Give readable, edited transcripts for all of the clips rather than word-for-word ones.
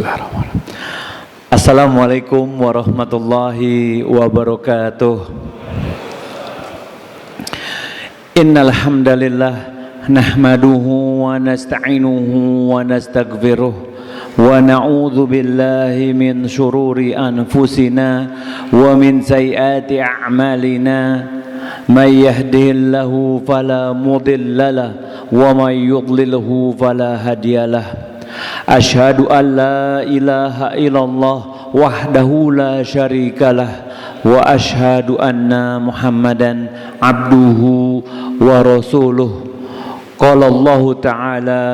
Bismillahirrahmanirrahim. Assalamualaikum warahmatullahi wabarakatuh. Innal hamdalillah nahmaduhu wa nasta'inuhu wa nastaghfiruh wa na'udzu billahi min shururi anfusina wa min sayyiati a'malina. May yahdihillahu fala mudilla lahu wa may yudlilhu fala hadiyalah. Asyhadu an la ilaha illallah wahdahu la syarikalah wa asyhadu anna Muhammadan abduhu wa rasuluh. Qala Allah ta'ala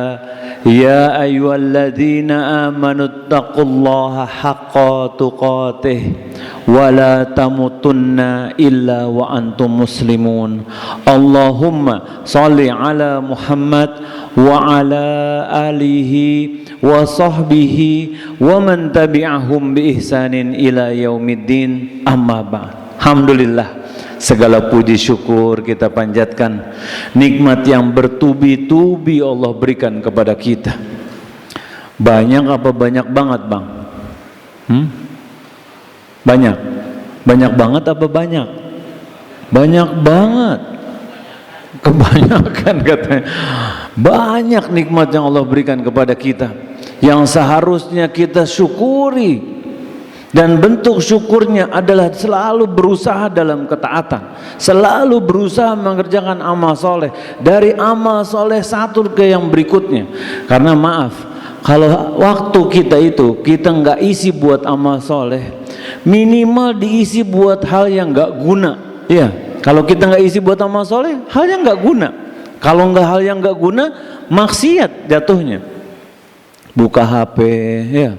ya ayyuhalladzina amanu taqullaha haqqa tuqatih wa la tamutunna illa wa antum muslimun. Allahumma salli ala Muhammad wa ala alihi wa sahbihi wa man tabi'ahum bi ihsanin ila yaumiddin. Amma ba'd. Alhamdulillah, segala puji syukur kita panjatkan nikmat yang bertubi-tubi Allah berikan kepada kita. Banyak apa banyak banget, Bang? Banyak. Banyak banget apa banyak? Banyak banget. Kebanyakan katanya. Banyak nikmat yang Allah berikan kepada kita yang seharusnya kita syukuri. Dan bentuk syukurnya adalah selalu berusaha dalam ketaatan, selalu berusaha mengerjakan amal soleh, dari amal soleh satu ke yang berikutnya. Karena maaf, kalau waktu kita nggak isi buat amal soleh, minimal diisi buat hal yang nggak guna. Ya, kalau kita nggak isi buat amal soleh, hal yang nggak guna. Kalau nggak hal yang nggak guna, maksiat jatuhnya. Buka HP, ya,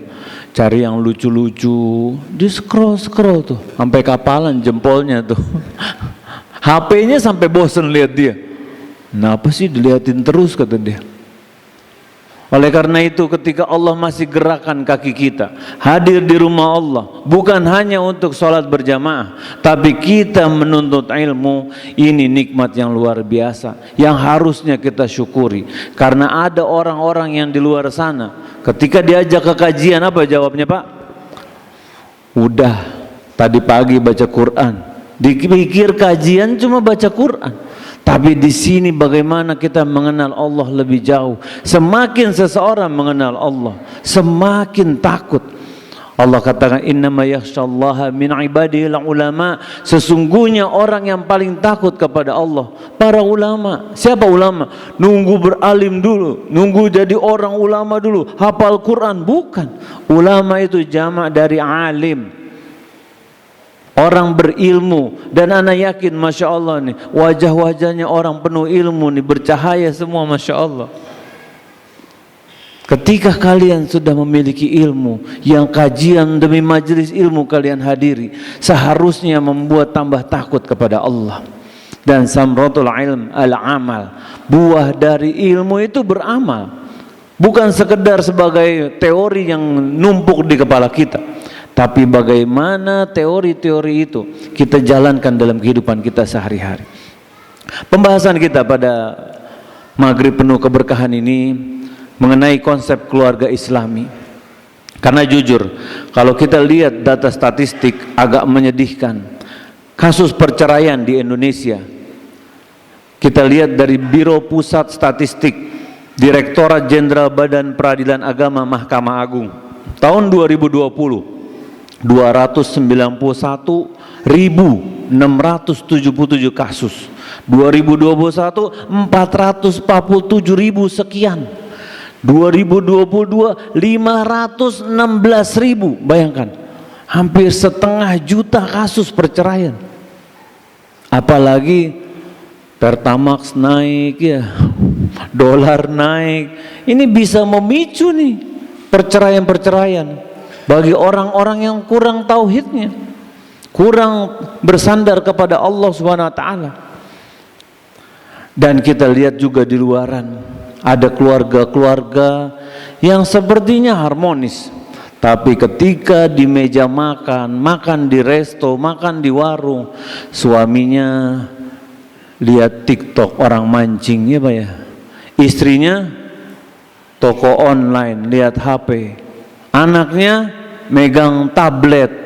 cari yang lucu-lucu, di scroll tuh, sampai kapalan jempolnya tuh. HP-nya sampai bosen lihat dia. Kenapa sih dilihatin terus, kata dia. Oleh karena itu, ketika Allah masih gerakan kaki kita hadir di rumah Allah, bukan hanya untuk sholat berjamaah, tapi kita menuntut ilmu, ini nikmat yang luar biasa yang harusnya kita syukuri. Karena ada orang-orang yang di luar sana, ketika diajak ke kajian, apa jawabnya, Pak? Udah, tadi pagi baca Quran. Dipikir kajian cuma baca Quran. Tapi di sini bagaimana kita mengenal Allah lebih jauh. Semakin seseorang mengenal Allah, semakin takut. Allah katakan innama yakhsyallaha min ibadihil ulama. Sesungguhnya orang yang paling takut kepada Allah para ulama. Siapa ulama? Nunggu beralim dulu, nunggu jadi orang ulama dulu, hafal Quran. Bukan. Ulama itu jamak dari alim, orang berilmu. Dan ana yakin, Masya Allah nih, wajah-wajahnya orang penuh ilmu nih, bercahaya semua, Masya Allah. Ketika kalian sudah memiliki ilmu, yang kajian demi majelis ilmu kalian hadiri, seharusnya membuat tambah takut kepada Allah. Dan samratul ilm al-amal, buah dari ilmu itu beramal, bukan sekedar sebagai teori yang numpuk di kepala kita, tapi bagaimana teori-teori itu kita jalankan dalam kehidupan kita sehari-hari. Pembahasan kita pada maghrib penuh keberkahan ini mengenai konsep keluarga Islami. Karena jujur, kalau kita lihat data statistik agak menyedihkan. Kasus perceraian di Indonesia, kita lihat dari Biro Pusat Statistik, Direktorat Jenderal Badan Peradilan Agama Mahkamah Agung, tahun 2020 291.677 kasus. 2021 447.000 sekian. 2022 516.000. Bayangkan, hampir setengah juta kasus perceraian. Apalagi Pertamax naik, ya, dolar naik. Ini bisa memicu nih perceraian-perceraian bagi orang-orang yang kurang tauhidnya, kurang bersandar kepada Allah Subhanahu wa taala. Dan kita lihat juga di luaran ada keluarga-keluarga yang sepertinya harmonis, tapi ketika di meja makan di resto, makan di warung, suaminya lihat TikTok orang mancing, ya Pak ya. Istrinya toko online, lihat HP. anaknya megang tablet.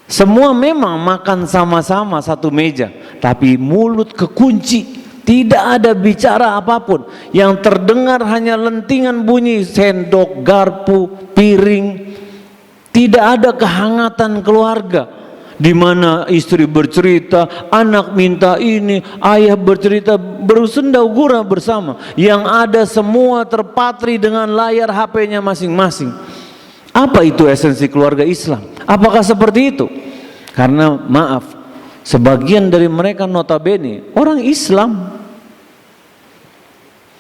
Semua memang makan sama-sama satu meja, tapi mulut kekunci, tidak ada bicara apapun. Yang terdengar hanya lentingan bunyi sendok, garpu, piring. Tidak ada kehangatan keluarga, di mana istri bercerita, anak minta ini, ayah bercerita, bersenda gurau bersama. Yang ada semua terpatri dengan layar HP-nya masing-masing. Apa itu esensi keluarga Islam? Apakah seperti itu? Karena maaf, sebagian dari mereka notabene orang Islam.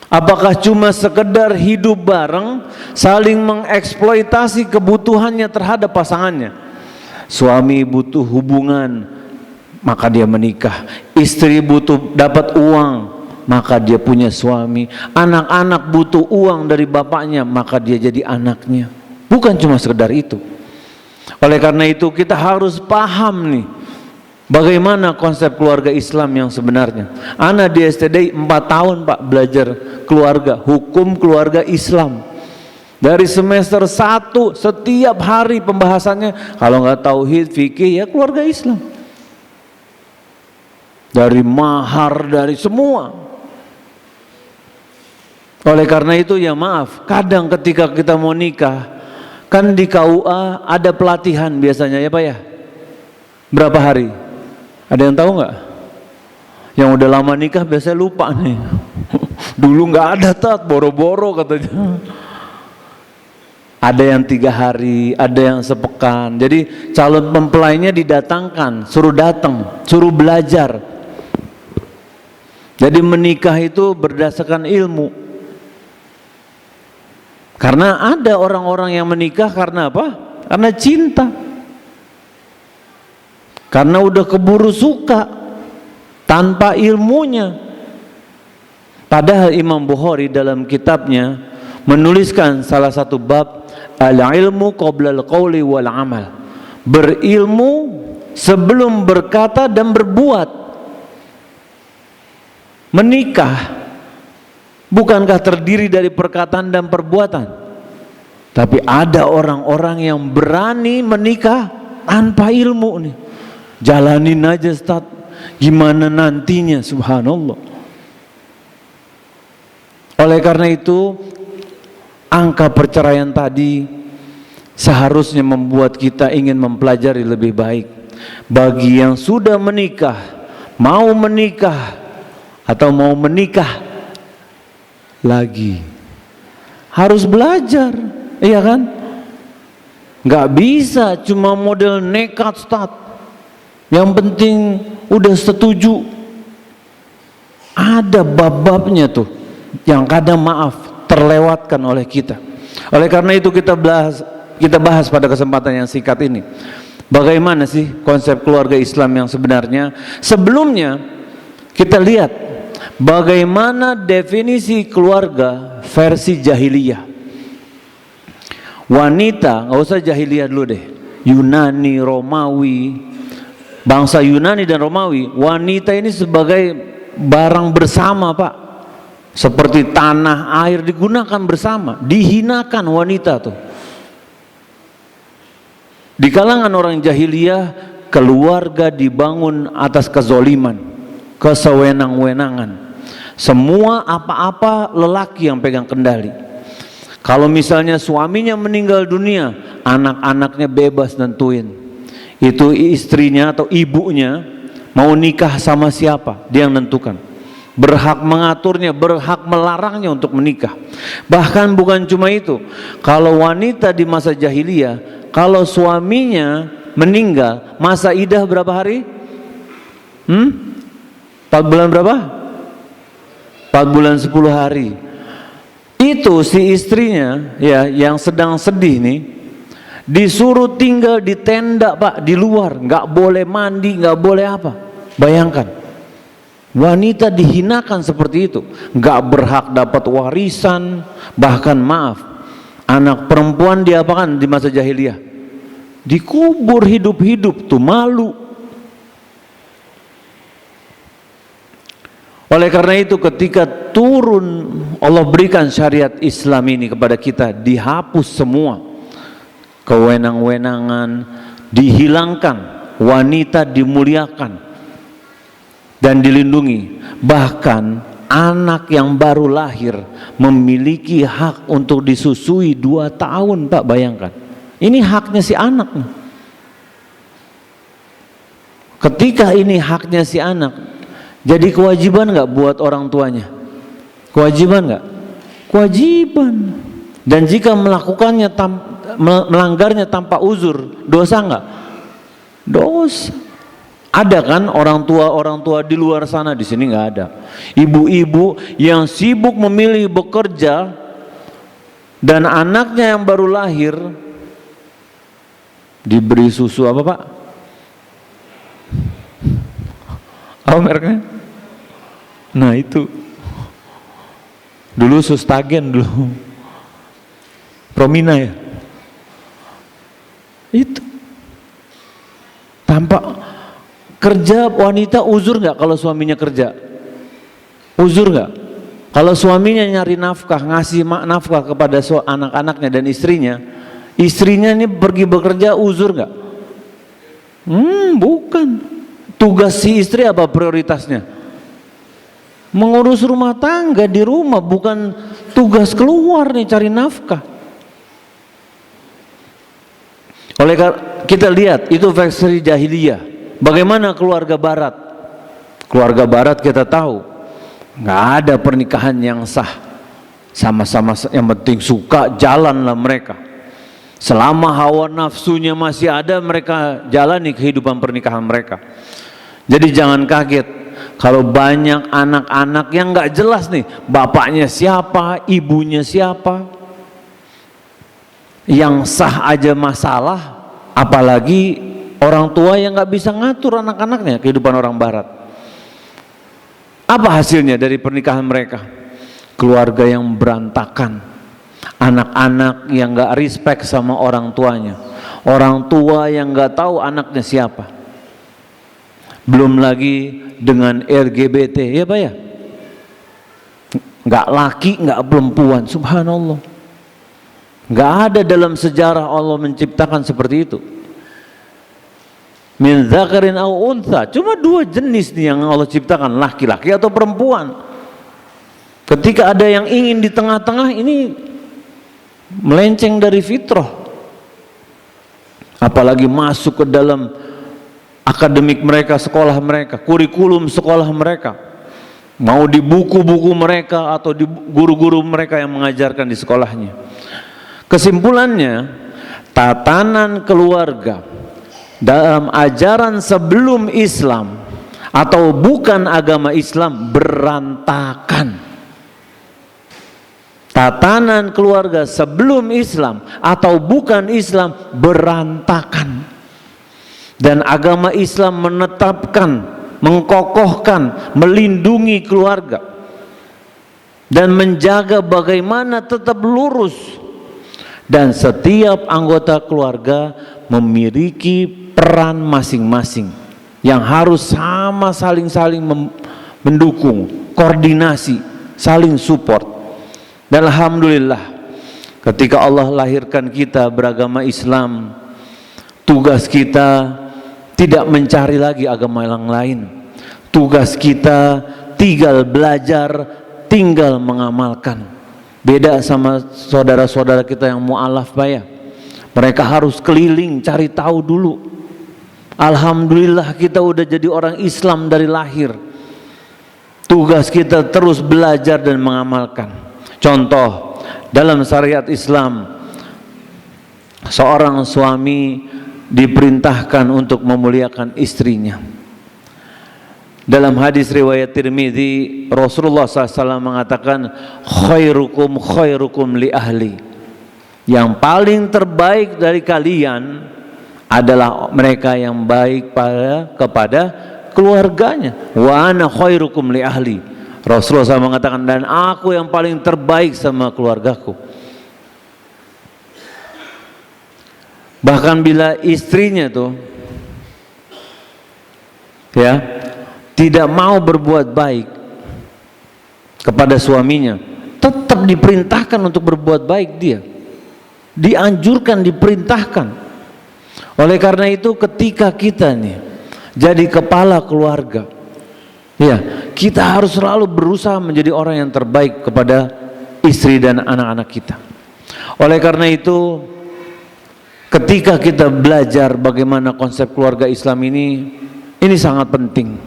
Apakah cuma sekedar hidup bareng, saling mengeksploitasi kebutuhannya terhadap pasangannya? Suami butuh hubungan, maka dia menikah. Istri butuh dapat uang, maka dia punya suami. Anak-anak butuh uang dari bapaknya, maka dia jadi anaknya. Bukan cuma sekedar itu. Oleh karena itu kita harus paham nih, bagaimana konsep keluarga Islam yang sebenarnya. Ana di STD 4 tahun Pak belajar keluarga, hukum keluarga Islam. Dari semester 1 setiap hari pembahasannya, kalau nggak tauhid, fikih, ya keluarga Islam. Dari mahar, dari semua. Oleh karena itu ya maaf, kadang ketika kita mau nikah, kan di KUA ada pelatihan biasanya ya Pak ya. Berapa hari? Ada yang tahu nggak? Yang udah lama nikah biasanya lupa nih. Dulu nggak ada tat, boro-boro katanya. Ada yang 3 hari, ada yang sepekan. Jadi calon mempelainya didatangkan, suruh datang, suruh belajar. Jadi menikah itu berdasarkan ilmu. Karena ada orang-orang yang menikah karena apa? Karena cinta. Karena udah keburu suka tanpa ilmunya. Padahal Imam Bukhari dalam kitabnya menuliskan salah satu bab, al-ilmu qabla al-qawli wal amal. Berilmu sebelum berkata dan berbuat. Menikah bukankah terdiri dari perkataan dan perbuatan? Tapi ada orang-orang yang berani menikah tanpa ilmu nih. Jalanin aja Ustaz, gimana nantinya, subhanallah. Oleh karena itu, angka perceraian tadi seharusnya membuat kita ingin mempelajari lebih baik. Bagi yang sudah menikah, mau menikah atau mau menikah lagi, harus belajar, iya kan? Nggak bisa cuma model nekat Ustaz. Yang penting udah setuju. Ada bab-babnya tuh yang kadang maaf terlewatkan oleh kita. Oleh karena itu kita bahas pada kesempatan yang singkat ini. Bagaimana sih konsep keluarga Islam yang sebenarnya? Sebelumnya kita lihat bagaimana definisi keluarga versi jahiliyah. Wanita, nggak usah jahiliyah dulu deh, Yunani, Romawi, bangsa Yunani dan Romawi, wanita ini sebagai barang bersama Pak, seperti tanah, air digunakan bersama, dihinakan wanita tuh. Di kalangan orang jahiliyah, keluarga dibangun atas kezoliman, kesewenang-wenangan. Semua apa-apa lelaki yang pegang kendali. Kalau misalnya suaminya meninggal dunia, anak-anaknya bebas nentuin. Itu istrinya atau ibunya mau nikah sama siapa, dia yang nentukan. Berhak mengaturnya, berhak melarangnya untuk menikah. Bahkan bukan cuma itu. Kalau wanita di masa jahiliyah, kalau suaminya meninggal, masa idah berapa hari? 4 bulan berapa? 4 bulan 10 hari. Itu si istrinya ya yang sedang sedih nih, disuruh tinggal di tenda Pak, di luar, nggak boleh mandi, nggak boleh apa. Bayangkan, wanita dihinakan seperti itu, nggak berhak dapat warisan, bahkan maaf, anak perempuan diapakan di masa jahiliyah? Dikubur hidup-hidup tuh, malu. Oleh karena itu ketika turun Allah berikan syariat Islam ini kepada kita, dihapus semua. kewenang-wenangan dihilangkan, wanita dimuliakan dan dilindungi. Bahkan anak yang baru lahir memiliki hak untuk disusui 2 tahun, Pak, bayangkan. Ini haknya si anak. Ketika ini haknya si anak, jadi kewajiban nggak buat orang tuanya? Kewajiban nggak? Kewajiban. Dan jika melakukannya melanggarnya tanpa uzur, dosa nggak? Dosa. Ada kan orang tua di luar sana, di sini nggak ada. Ibu-ibu yang sibuk memilih bekerja dan anaknya yang baru lahir diberi susu apa, Pak? Apa mereknya? Nah itu. Dulu Sustagen dulu. Promina ya. Itu. Tampak kerja wanita uzur nggak kalau suaminya kerja? Uzur nggak? Kalau suaminya nyari nafkah, ngasih nafkah kepada anak-anaknya dan istrinya ini pergi bekerja, uzur nggak? Bukan. Tugas si istri apa prioritasnya? Mengurus rumah tangga di rumah, bukan tugas keluar nih cari nafkah. Oleh karena kita lihat itu versi jahiliyah. Bagaimana keluarga barat? Keluarga barat kita tahu nggak ada pernikahan yang sah. Sama-sama yang penting suka, jalanlah mereka. Selama hawa nafsunya masih ada, mereka jalani kehidupan pernikahan mereka. Jadi jangan kaget kalau banyak anak-anak yang nggak jelas nih, bapaknya siapa, ibunya siapa. Yang sah aja masalah, apalagi orang tua yang nggak bisa ngatur anak-anaknya, kehidupan orang barat. Apa hasilnya dari pernikahan mereka? Keluarga yang berantakan, anak-anak yang nggak respect sama orang tuanya, orang tua yang nggak tahu anaknya siapa. Belum lagi dengan LGBT, ya Pak ya, nggak laki nggak perempuan, subhanallah. Nggak ada dalam sejarah Allah menciptakan seperti itu. Min dzakarin au untha, cuma 2 jenis nih yang Allah ciptakan, laki-laki atau perempuan. Ketika ada yang ingin di tengah-tengah, ini melenceng dari fitrah. Apalagi masuk ke dalam akademik mereka, sekolah mereka, kurikulum sekolah mereka, mau di buku-buku mereka atau di guru-guru mereka yang mengajarkan di sekolahnya. Kesimpulannya, tatanan keluarga dalam ajaran sebelum Islam atau bukan agama Islam berantakan. Tatanan keluarga sebelum Islam atau bukan Islam berantakan. Dan agama Islam menetapkan, mengkokohkan, melindungi keluarga dan menjaga bagaimana tetap lurus. Dan setiap anggota keluarga memiliki peran masing-masing yang harus sama saling mendukung, koordinasi, saling support. Dan alhamdulillah, ketika Allah lahirkan kita beragama Islam, tugas kita tidak mencari lagi agama yang lain. Tugas kita tinggal belajar, tinggal mengamalkan. Beda sama saudara-saudara kita yang mu'alaf, Pak ya. Mereka harus keliling cari tahu dulu. Alhamdulillah kita udah jadi orang Islam dari lahir. Tugas kita terus belajar dan mengamalkan. Contoh, dalam syariat Islam, seorang suami diperintahkan untuk memuliakan istrinya. Dalam hadis riwayat Tirmidzi, Rasulullah SAW mengatakan, khairukum li ahli. Yang paling terbaik dari kalian adalah mereka yang baik kepada keluarganya. Wa ana khairukum li ahli. Rasulullah SAW mengatakan, dan aku yang paling terbaik sama keluargaku. Bahkan bila istrinya tuh ya tidak mau berbuat baik kepada suaminya, tetap diperintahkan untuk berbuat baik dia. dianjurkan, diperintahkan. Oleh karena itu ketika kita nih jadi kepala keluarga, ya, kita harus selalu berusaha menjadi orang yang terbaik kepada istri dan anak-anak kita. Oleh karena itu ketika kita belajar bagaimana konsep keluarga Islam ini sangat penting.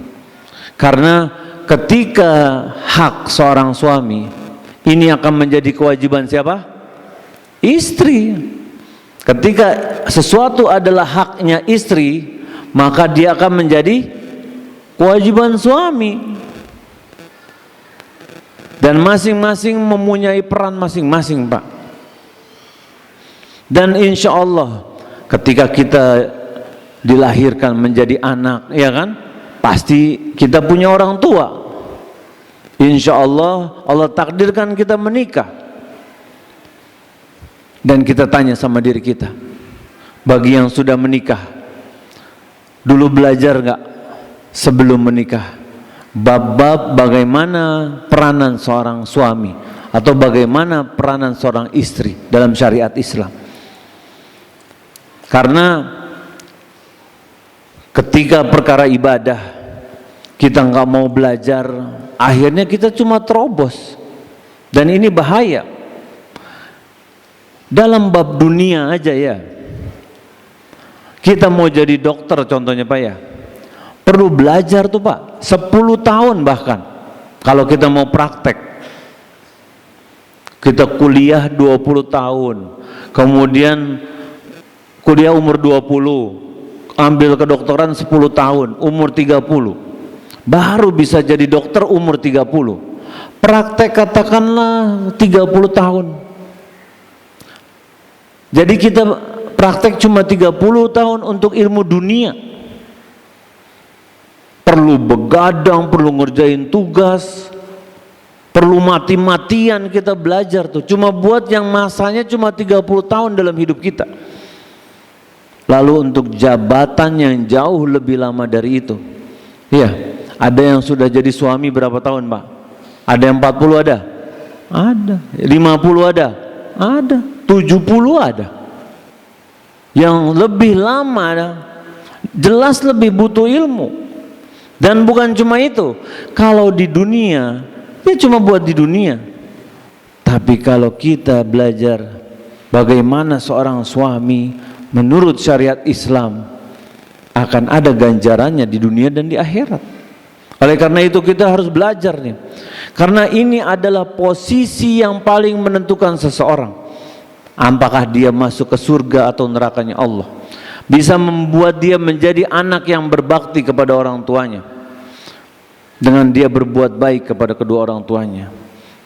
Karena ketika hak seorang suami ini akan menjadi kewajiban siapa? Istri. Ketika sesuatu adalah haknya istri, maka dia akan menjadi kewajiban suami. Dan masing-masing mempunyai peran masing-masing, Pak. Dan insya Allah ketika kita dilahirkan menjadi anak, ya kan, pasti kita punya orang tua. Insya Allah Allah takdirkan kita menikah. Dan kita tanya sama diri kita, bagi yang sudah menikah, dulu belajar nggak sebelum menikah bab-bab bagaimana peranan seorang suami atau bagaimana peranan seorang istri dalam syariat Islam? Karena ketika perkara ibadah kita nggak mau belajar, akhirnya kita cuma terobos, dan ini bahaya. Dalam bab dunia aja ya, kita mau jadi dokter contohnya Pak ya, perlu belajar tuh Pak 10 tahun bahkan. Kalau kita mau praktek, kita kuliah 20 tahun, kemudian kuliah umur 20, ambil kedokteran 10 tahun, umur 30, baru bisa jadi dokter umur 30. Praktek katakanlah 30 tahun. Jadi kita praktek cuma 30 tahun untuk ilmu dunia. Perlu begadang, perlu ngerjain tugas, perlu mati-matian kita belajar tuh. Cuma buat yang masanya cuma 30 tahun dalam hidup kita. Lalu untuk jabatan yang jauh lebih lama dari itu. Iya, ada yang sudah jadi suami berapa tahun Pak? Ada yang 40 ada? Ada. 50 ada? Ada. 70 ada. Yang lebih lama ada, jelas lebih butuh ilmu. Dan bukan cuma itu, kalau di dunia ya cuma buat di dunia. Tapi kalau kita belajar bagaimana seorang suami menurut syariat Islam, akan ada ganjarannya di dunia dan di akhirat. Oleh karena itu kita harus belajar nih, karena ini adalah posisi yang paling menentukan seseorang, apakah dia masuk ke surga atau nerakanya Allah. Bisa membuat dia menjadi anak yang berbakti kepada orang tuanya dengan dia berbuat baik kepada kedua orang tuanya,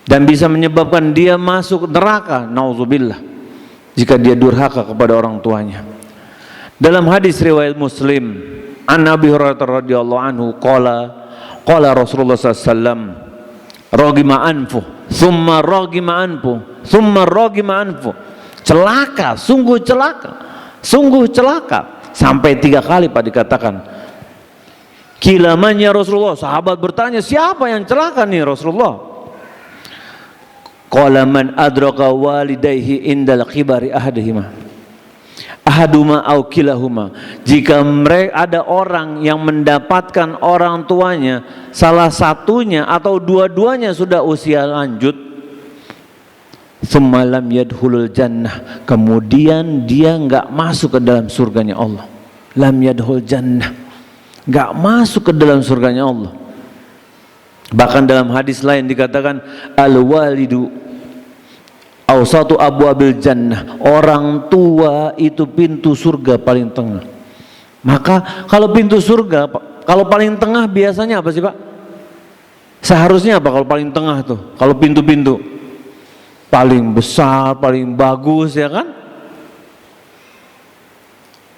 dan bisa menyebabkan dia masuk neraka, nauzubillah, jika dia durhaka kepada orang tuanya. Dalam hadis riwayat Muslim, an Abi Hurairah radhiyallahu anhu qala Rasulullah sallallahu alaihi wasallam, ragima anfu thumma ragima anfu thumma ragima anfu. Celaka, sungguh celaka, sungguh celaka, sampai 3 kali Pak dikatakan. Kilamannya Rasulullah, sahabat bertanya, siapa yang celaka nih Rasulullah? Qala man adraka walidayhi indal khibari ahadihima ahaduma au kilahuma. Jika mereka ada orang yang mendapatkan orang tuanya, salah satunya atau dua-duanya sudah usia lanjut, semalam yadkhulul jannah, kemudian dia enggak masuk ke dalam surganya Allah. Lam yadkhul jannah, enggak masuk ke dalam surganya Allah. Bahkan dalam hadis lain dikatakan al walidu awsatu abwabil jannah, orang tua itu pintu surga paling tengah. Maka kalau pintu surga, kalau paling tengah biasanya apa sih Pak? Seharusnya apa kalau paling tengah tuh? Kalau pintu-pintu paling besar, paling bagus, ya kan?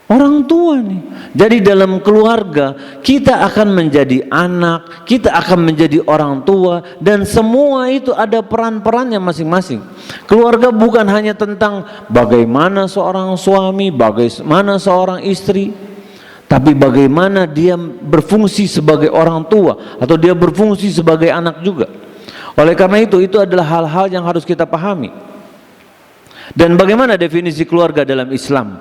Orang tua nih. Jadi dalam keluarga kita akan menjadi anak, kita akan menjadi orang tua, dan semua itu ada peran-perannya masing-masing. Keluarga bukan hanya tentang bagaimana seorang suami, bagaimana seorang istri, tapi bagaimana dia berfungsi sebagai orang tua atau dia berfungsi sebagai anak juga. Oleh karena itu adalah hal-hal yang harus kita pahami. Dan bagaimana definisi keluarga dalam Islam?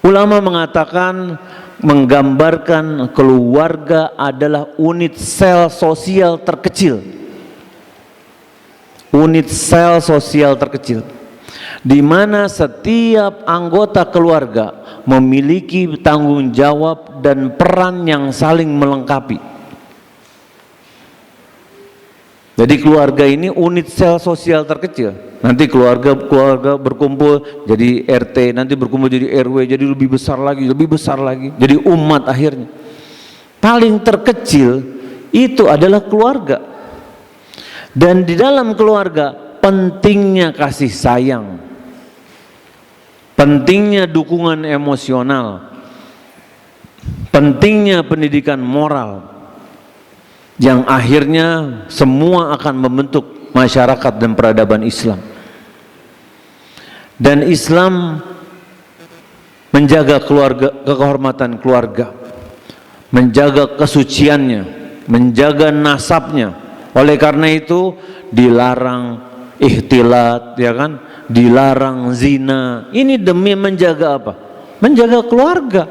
Ulama mengatakan, menggambarkan keluarga adalah unit sel sosial terkecil. Unit sel sosial terkecil, di mana setiap anggota keluarga memiliki tanggung jawab dan peran yang saling melengkapi. Jadi keluarga ini unit sel sosial terkecil. Nanti keluarga berkumpul jadi RT, nanti berkumpul jadi RW, jadi lebih besar lagi, jadi umat akhirnya. Paling terkecil itu adalah keluarga. Dan di dalam keluarga pentingnya kasih sayang, pentingnya dukungan emosional, pentingnya pendidikan moral, yang akhirnya semua akan membentuk masyarakat dan peradaban Islam. Dan Islam menjaga keluarga, kehormatan keluarga, menjaga kesuciannya, menjaga nasabnya. Oleh karena itu dilarang ikhtilat, ya kan? Dilarang zina. Ini demi menjaga apa? Menjaga keluarga.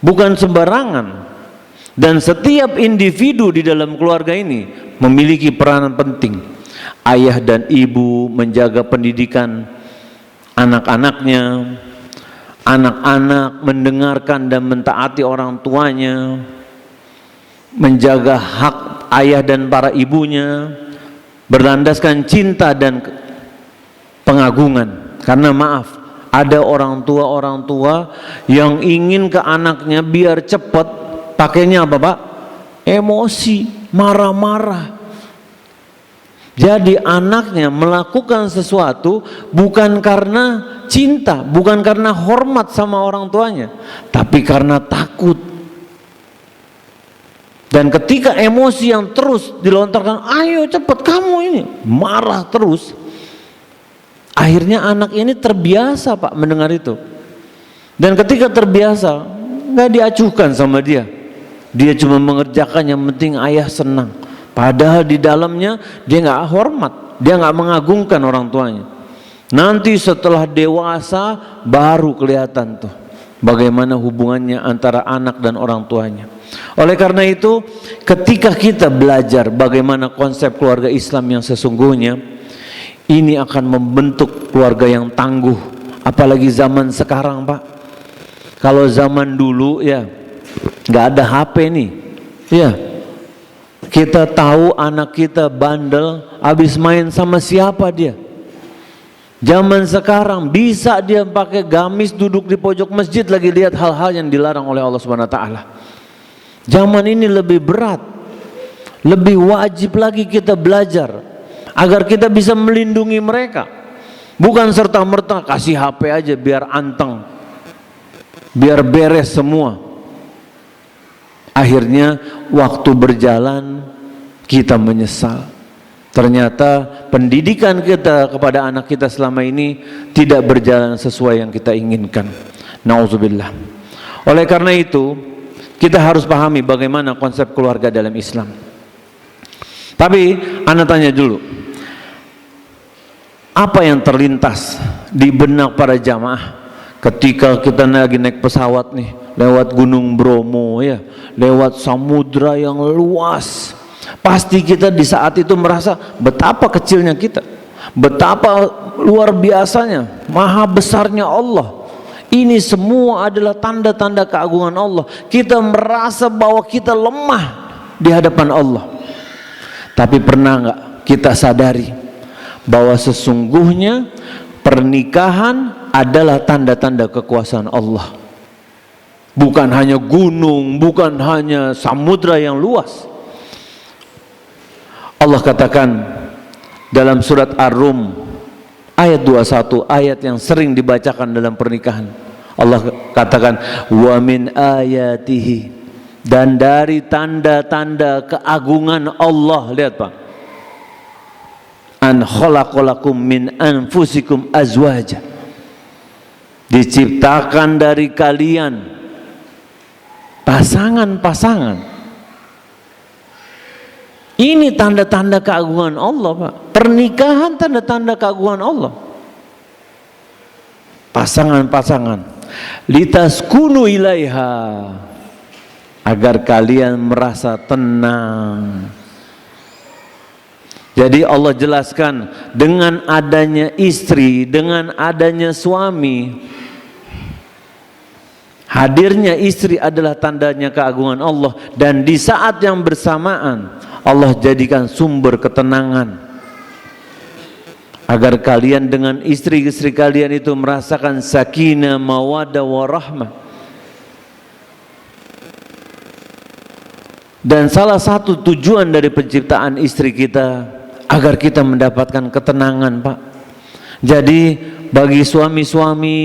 Bukan sembarangan. Dan setiap individu di dalam keluarga ini memiliki peranan penting. Ayah dan ibu menjaga pendidikan anak-anaknya, anak-anak mendengarkan dan mentaati orang tuanya, menjaga hak ayah dan para ibunya, berlandaskan cinta dan pengagungan. Karena maaf, ada orang tua yang ingin ke anaknya biar cepat, pakainya apa Pak? Emosi, marah-marah. Jadi anaknya melakukan sesuatu bukan karena cinta, bukan karena hormat sama orang tuanya, tapi karena takut. Dan ketika emosi yang terus dilontarkan, ayo cepat kamu ini, marah terus, akhirnya anak ini terbiasa Pak mendengar itu. Dan ketika terbiasa, nggak diacuhkan sama dia, dia cuma mengerjakan yang penting ayah senang. Padahal di dalamnya dia nggak hormat, dia nggak mengagungkan orang tuanya. Nanti setelah dewasa baru kelihatan tuh bagaimana hubungannya antara anak dan orang tuanya. Oleh karena itu, ketika kita belajar bagaimana konsep keluarga Islam yang sesungguhnya, ini akan membentuk keluarga yang tangguh. Apalagi zaman sekarang Pak. Kalau zaman dulu ya nggak ada HP nih, ya kita tahu anak kita bandel, habis main sama siapa dia. Zaman sekarang bisa dia pakai gamis duduk di pojok masjid lagi lihat hal-hal yang dilarang oleh Allah Subhanahu Wa Taala. Zaman ini lebih berat, lebih wajib lagi kita belajar agar kita bisa melindungi mereka. Bukan serta-merta kasih HP aja biar anteng, biar beres semua. Akhirnya waktu berjalan kita menyesal. Ternyata pendidikan kita kepada anak kita selama ini tidak berjalan sesuai yang kita inginkan. Nauzubillah. Oleh karena itu kita harus pahami bagaimana konsep keluarga dalam Islam. Tapi Anda tanya dulu, apa yang terlintas di benak para jamaah ketika kita lagi naik pesawat nih, lewat Gunung Bromo ya, lewat samudra yang luas. Pasti kita di saat itu merasa betapa kecilnya kita, betapa luar biasanya, maha besarnya Allah. Ini semua adalah tanda-tanda keagungan Allah. Kita merasa bahwa kita lemah di hadapan Allah. Tapi pernah nggak kita sadari bahwa sesungguhnya pernikahan adalah tanda-tanda kekuasaan Allah. Bukan hanya gunung, bukan hanya samudra yang luas. Allah katakan dalam surat Ar-Rum ayat 21, ayat yang sering dibacakan dalam pernikahan. Allah katakan wa min ayatihi, dan dari tanda-tanda keagungan Allah, lihat Pak, an khalaqalakum min anfusikum azwaja, diciptakan dari kalian pasangan-pasangan. Ini tanda-tanda keagungan Allah, Pak. Pernikahan tanda-tanda keagungan Allah. Pasangan-pasangan, litaskunu ilaiha, agar kalian merasa tenang. Jadi Allah jelaskan, dengan adanya istri, dengan adanya suami, hadirnya istri adalah tandanya keagungan Allah. Dan di saat yang bersamaan Allah jadikan sumber ketenangan, agar kalian dengan istri-istri kalian itu merasakan sakinah, mawaddah, warahmah. Dan salah satu tujuan dari penciptaan istri kita agar kita mendapatkan ketenangan, Pak. Jadi bagi suami-suami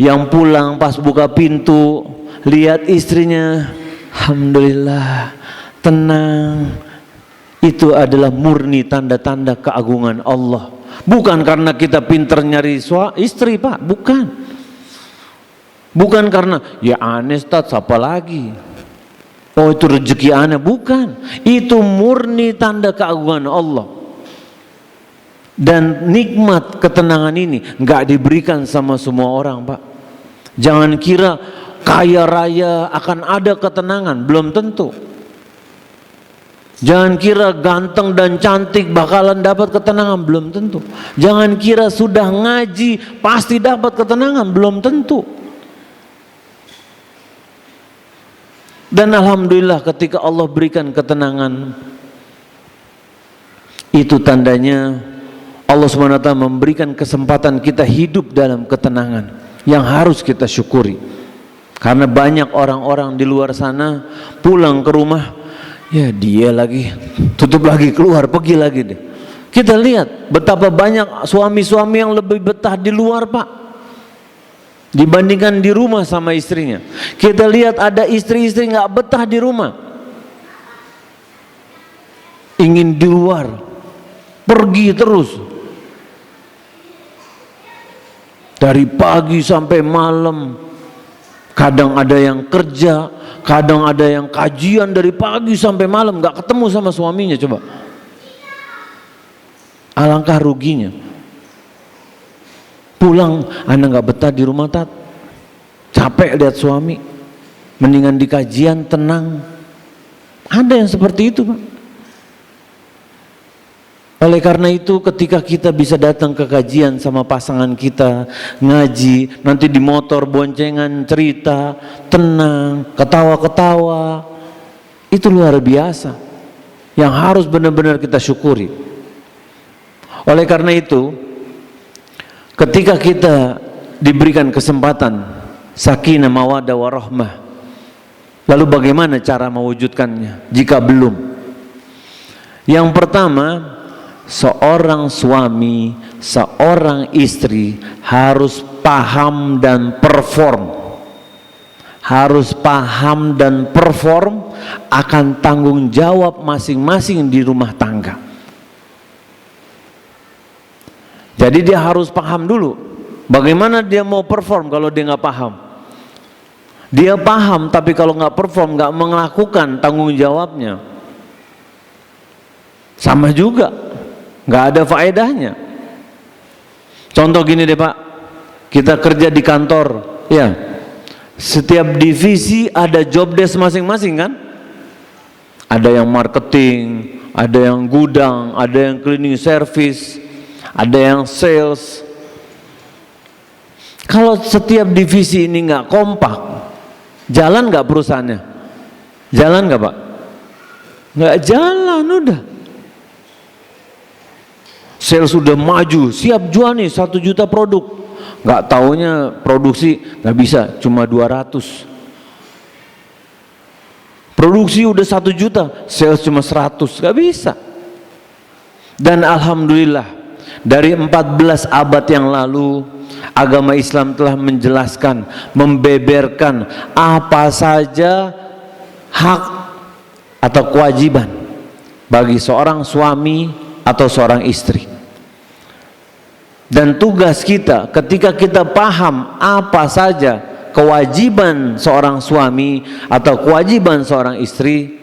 yang pulang pas buka pintu lihat istrinya, alhamdulillah, tenang, itu adalah murni tanda-tanda keagungan Allah. Bukan karena kita pinter nyari istri, Pak, bukan. Bukan karena ya aneh Ustaz, siapa lagi, oh itu rezeki aneh, bukan. Itu murni tanda keagungan Allah. Dan nikmat ketenangan ini nggak diberikan sama semua orang, Pak. Jangan kira kaya raya akan ada ketenangan, belum tentu. Jangan kira ganteng dan cantik bakalan dapat ketenangan, belum tentu. Jangan kira sudah ngaji pasti dapat ketenangan, belum tentu. Dan alhamdulillah ketika Allah berikan ketenangan, itu tandanya Allah SWT memberikan kesempatan kita hidup dalam ketenangan yang harus kita syukuri. Karena banyak orang-orang di luar sana pulang ke rumah, ya dia lagi, tutup lagi, keluar, pergi lagi deh. Kita lihat betapa banyak suami-suami yang lebih betah di luar, Pak, dibandingkan di rumah sama istrinya. Kita lihat ada istri-istri nggak betah di rumah, ingin di luar, pergi terus. Dari pagi sampai malam, kadang ada yang kerja, kadang ada yang kajian dari pagi sampai malam, nggak ketemu sama suaminya. Coba, alangkah ruginya. Pulang, Anda nggak betah di rumah, Tat, capek lihat suami, mendingan di kajian tenang. Ada yang seperti itu, Pak. Oleh karena itu ketika kita bisa datang ke kajian sama pasangan kita, ngaji, nanti di motor boncengan cerita, tenang, ketawa-ketawa, itu luar biasa yang harus benar-benar kita syukuri. Oleh karena itu ketika kita diberikan kesempatan sakinah, mawaddah, warahmah, lalu bagaimana cara mewujudkannya jika belum? Yang pertama, seorang suami, seorang istri harus paham dan perform. Harus paham dan perform akan tanggung jawab masing-masing di rumah tangga. Jadi dia harus paham dulu. Bagaimana dia mau perform kalau dia nggak paham? Dia paham tapi kalau nggak perform, nggak melakukan tanggung jawabnya, sama juga, nggak ada faedahnya. Contoh gini deh, Pak, kita kerja di kantor, ya, setiap divisi ada job desk masing-masing kan? Ada yang marketing, ada yang gudang, ada yang cleaning service, ada yang sales. Kalau setiap divisi ini nggak kompak, jalan nggak perusahaannya? Jalan nggak, Pak? Nggak jalan, udah. Sales sudah maju, siap jual nih 1 juta produk, nggak taunya produksi nggak bisa, cuma 200. Produksi udah 1 juta, sales cuma 100, nggak bisa. Dan alhamdulillah dari 14 abad yang lalu agama Islam telah menjelaskan, membeberkan apa saja hak atau kewajiban bagi seorang suami atau seorang istri. Dan tugas kita ketika kita paham apa saja kewajiban seorang suami atau kewajiban seorang istri,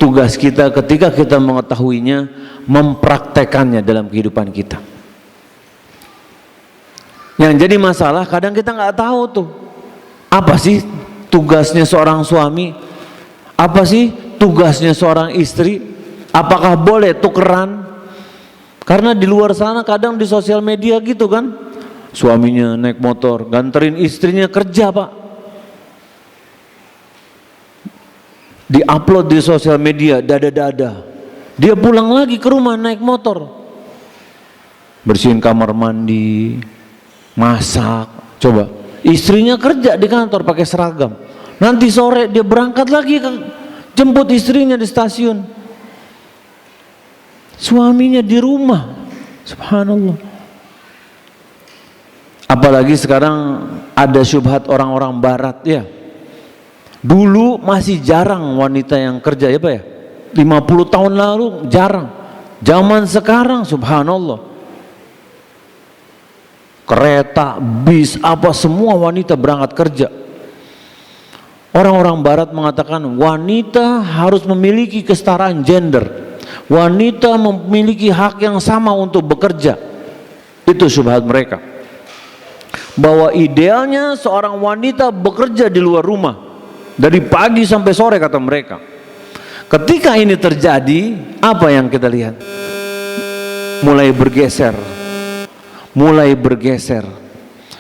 tugas kita ketika kita mengetahuinya, mempraktekannya dalam kehidupan kita. Yang jadi masalah kadang kita nggak tahu tuh, apa sih tugasnya seorang suami, apa sih tugasnya seorang istri, apakah boleh tukeran? Karena di luar sana kadang di sosial media gitu kan, suaminya naik motor, nganterin istrinya kerja Pak. Di-upload di sosial media, dada-dada. Dia pulang lagi ke rumah naik motor. Bersihin kamar mandi, masak. Coba, istrinya kerja di kantor pakai seragam. Nanti sore dia berangkat lagi jemput istrinya di stasiun. Suaminya di rumah. Subhanallah. Apalagi sekarang ada syubhat orang-orang barat ya. Dulu masih jarang wanita yang kerja ya Pak ya. 50 tahun lalu jarang. Zaman sekarang subhanallah, kereta, bis, apa semua wanita berangkat kerja. Orang-orang barat mengatakan wanita harus memiliki kesetaraan gender. Wanita memiliki hak yang sama untuk bekerja. Itu syubhat mereka. Bahwa idealnya seorang wanita bekerja di luar rumah dari pagi sampai sore kata mereka. Ketika ini terjadi, apa yang kita lihat? Mulai bergeser.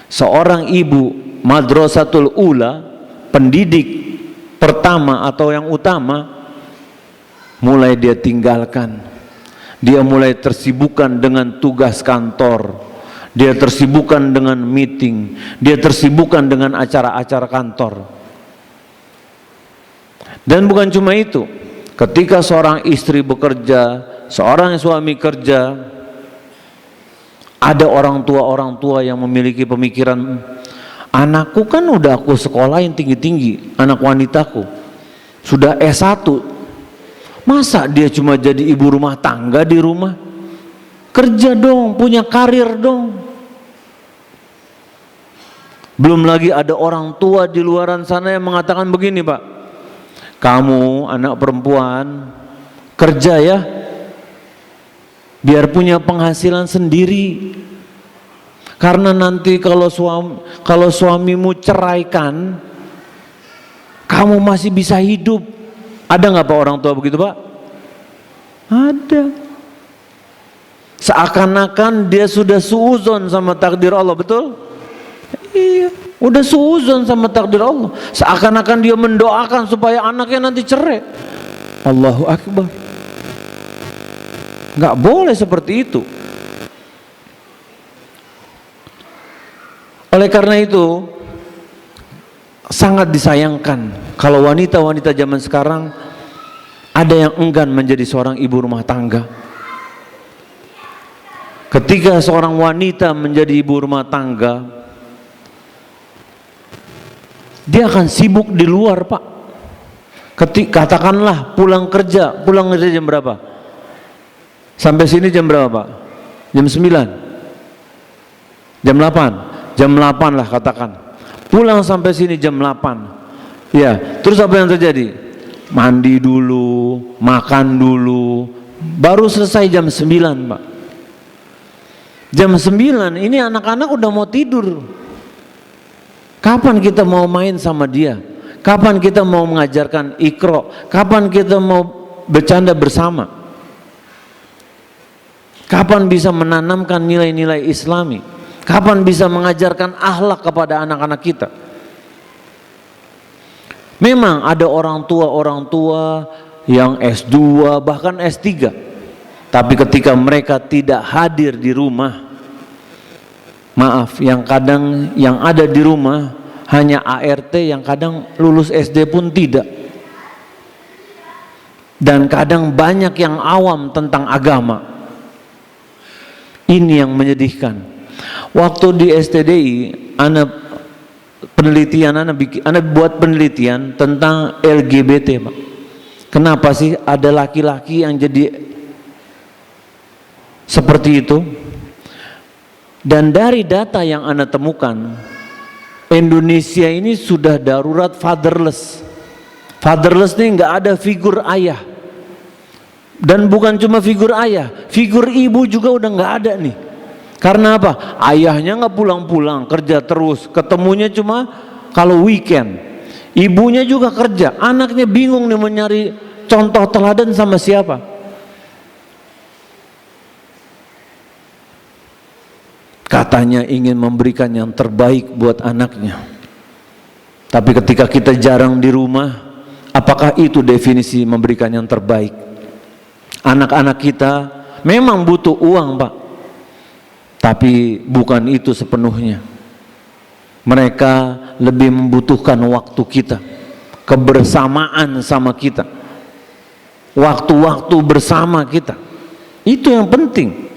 Seorang ibu madrasatul ula, pendidik pertama atau yang utama, mulai dia tinggalkan. Dia mulai tersibukkan dengan tugas kantor. Dia tersibukkan dengan meeting. Dia tersibukkan dengan acara-acara kantor. Dan bukan cuma itu, ketika seorang istri bekerja, seorang suami kerja, ada orang tua yang memiliki pemikiran, anakku kan udah aku sekolahin tinggi-tinggi, anak wanitaku sudah S1, masa dia cuma jadi ibu rumah tangga di rumah? Kerja dong, punya karir dong. Belum lagi ada orang tua di luaran sana yang mengatakan begini Pak, kamu anak perempuan kerja ya, biar punya penghasilan sendiri. Karena nanti kalau suamimu ceraikan, kamu masih bisa hidup. Ada nggak Pak orang tua begitu Pak? Ada. Seakan-akan dia sudah suuzon sama takdir Allah, betul? Iya. Udah suuzon sama takdir Allah. Seakan-akan dia mendoakan supaya anaknya nanti cerai. Allahu Akbar. Nggak boleh seperti itu. Oleh karena itu, sangat disayangkan kalau wanita-wanita zaman sekarang ada yang enggan menjadi seorang ibu rumah tangga. Ketika seorang wanita menjadi ibu rumah tangga, dia akan sibuk di luar Pak. Katakanlah pulang kerja jam berapa? Sampai sini jam berapa Pak? Jam 9? Jam 8? Jam 8 lah katakan. Pulang sampai sini jam 8. Ya, terus apa yang terjadi? Mandi dulu, makan dulu, baru selesai jam 9 Pak. Jam 9 ini anak-anak udah mau tidur. Kapan kita mau main sama dia? Kapan kita mau mengajarkan Iqra? Kapan kita mau bercanda bersama? Kapan bisa menanamkan nilai-nilai Islami? Kapan bisa mengajarkan akhlak kepada anak-anak kita? Memang ada orang tua yang S2 bahkan S3, tapi ketika mereka tidak hadir di rumah, maaf, yang kadang yang ada di rumah hanya ART yang kadang lulus SD pun tidak. Dan kadang banyak yang awam tentang agama. Ini yang menyedihkan. Waktu di STDI, anak buat penelitian tentang LGBT, Pak. Kenapa sih ada laki-laki yang jadi seperti itu? Dan dari data yang Anda temukan, Indonesia ini sudah darurat fatherless. Fatherless ini nggak ada figur ayah. Dan bukan cuma figur ayah, figur ibu juga udah nggak ada nih. Karena apa? Ayahnya nggak pulang-pulang, kerja terus, ketemunya cuma kalau weekend. Ibunya juga kerja, anaknya bingung nih mencari contoh teladan sama siapa. Katanya ingin memberikan yang terbaik buat anaknya. Tapi ketika kita jarang di rumah, apakah itu definisi memberikan yang terbaik? Anak-anak kita memang butuh uang, Pak. Tapi bukan itu sepenuhnya. Mereka lebih membutuhkan waktu kita, kebersamaan sama kita, waktu-waktu bersama kita. Itu yang penting,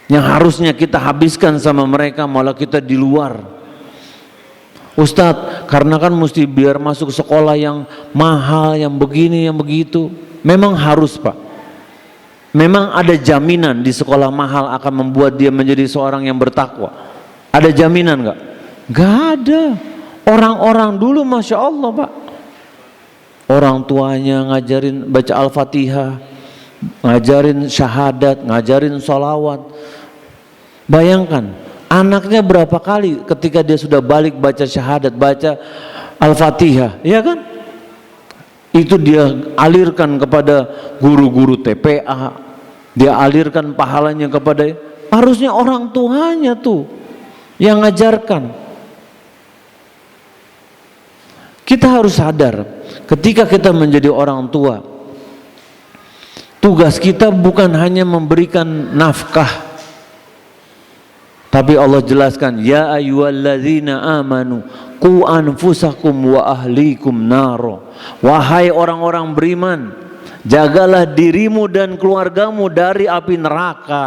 yang harusnya kita habiskan sama mereka, malah kita di luar. Ustadz, karena kan mesti biar masuk sekolah yang mahal, yang begini, yang begitu. Memang harus, Pak. Memang ada jaminan di sekolah mahal akan membuat dia menjadi seorang yang bertakwa. Ada jaminan nggak? Nggak ada. Orang-orang dulu Masya Allah, Pak, orang tuanya ngajarin baca Al-Fatihah, ngajarin syahadat, ngajarin sholawat. Bayangkan, anaknya berapa kali ketika dia sudah balik baca syahadat, baca Al-Fatihah, ya kan? Itu dia alirkan kepada guru-guru TPA, dia alirkan pahalanya kepada, harusnya orang tuanya tuh yang ngajarkan. Kita harus sadar, ketika kita menjadi orang tua, tugas kita bukan hanya memberikan nafkah, tapi Allah jelaskan, ya ayyuhalladzina amanu qu anfusakum wa ahlikum naro. Wahai orang-orang beriman, jagalah dirimu dan keluargamu dari api neraka.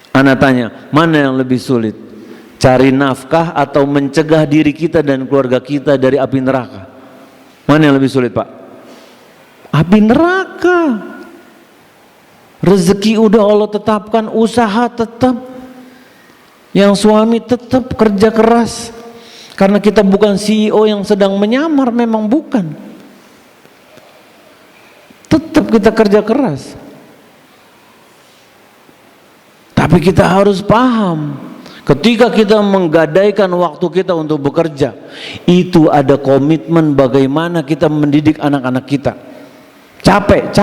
Ana tanya, mana yang lebih sulit? Cari nafkah atau mencegah diri kita dan keluarga kita dari api neraka? Mana yang lebih sulit, Pak? Api neraka. Rezeki udah Allah tetapkan, usaha tetap, yang suami tetap kerja keras. Karena kita bukan CEO yang sedang menyamar, memang bukan. Tetap kita kerja keras. Tapi kita harus paham, ketika kita menggadaikan waktu kita untuk bekerja, itu ada komitmen bagaimana kita mendidik anak-anak kita. Capek.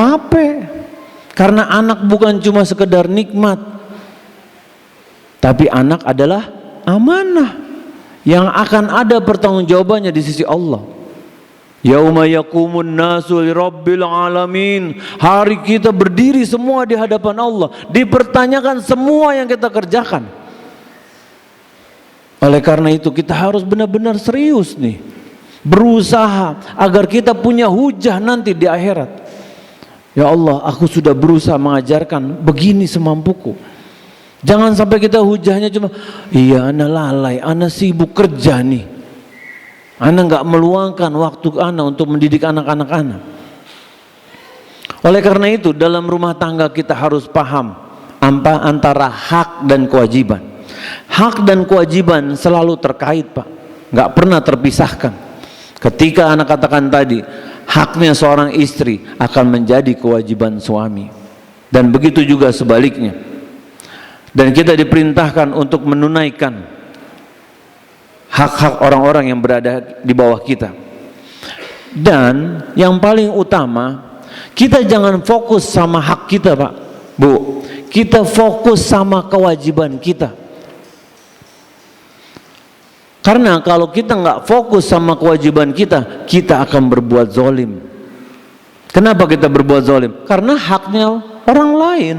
Karena anak bukan cuma sekedar nikmat, tapi anak adalah amanah yang akan ada pertanggungjawabannya di sisi Allah. Yauma yaqumun nasu lirabbil alamin. Hari kita berdiri semua di hadapan Allah, dipertanyakan semua yang kita kerjakan. Oleh karena itu kita harus benar-benar serius nih, berusaha agar kita punya hujah nanti di akhirat. Ya Allah, aku sudah berusaha mengajarkan begini semampuku. Jangan sampai kita hujahnya cuma, iya ana lalai, ana sibuk kerja nih, ana nggak meluangkan waktu ana untuk mendidik anak-anak ana. Oleh karena itu dalam rumah tangga kita harus paham antara hak dan kewajiban. Hak dan kewajiban selalu terkait, Pak, nggak pernah terpisahkan. Ketika anak katakan tadi, haknya seorang istri akan menjadi kewajiban suami, dan begitu juga sebaliknya. Dan kita diperintahkan untuk menunaikan hak-hak orang-orang yang berada di bawah kita. Dan yang paling utama, kita jangan fokus sama hak kita, Pak, Bu. Kita fokus sama kewajiban kita. Karena kalau kita nggak fokus sama kewajiban kita, kita akan berbuat zalim. Kenapa kita berbuat zalim? Karena haknya orang lain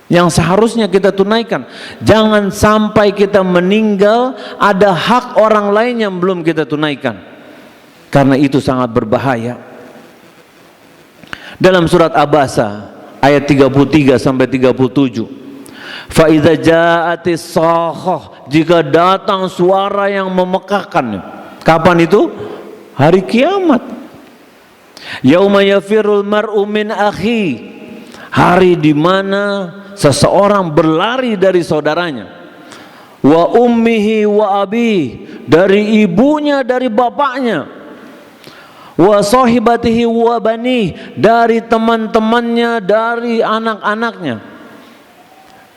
yang seharusnya kita tunaikan. Jangan sampai kita meninggal ada hak orang lain yang belum kita tunaikan, karena itu sangat berbahaya. Dalam surat Abasa ayat 33 sampai 37, fa idza ja'atis sakhah, jika datang suara yang memekakkan. Kapan itu? Hari kiamat. Yauma yafirul mar'u min akhi, hari di mana seseorang berlari dari saudaranya, wa ummihi wa abi, dari ibunya, dari bapaknya, wa sahibatihi wa bani, dari teman-temannya, dari anak-anaknya.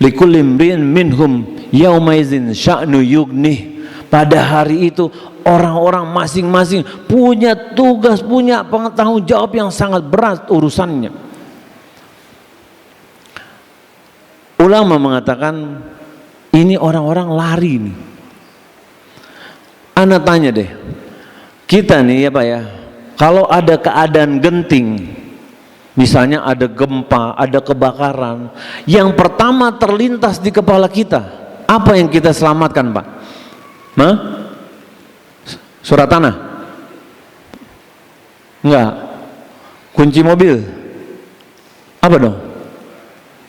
Likulli imri'in minhum yaumaizin sya'nu yugnih. Pada hari itu orang-orang masing-masing punya tugas, punya tanggung jawab yang sangat berat urusannya. Ulama mengatakan ini orang-orang lari nih. Ana tanya deh, kita nih ya Pak ya, kalau ada keadaan genting, misalnya ada gempa, ada kebakaran, yang pertama terlintas di kepala kita, apa yang kita selamatkan Pak? Hah? Surat tanah? Enggak. Kunci mobil? Apa dong?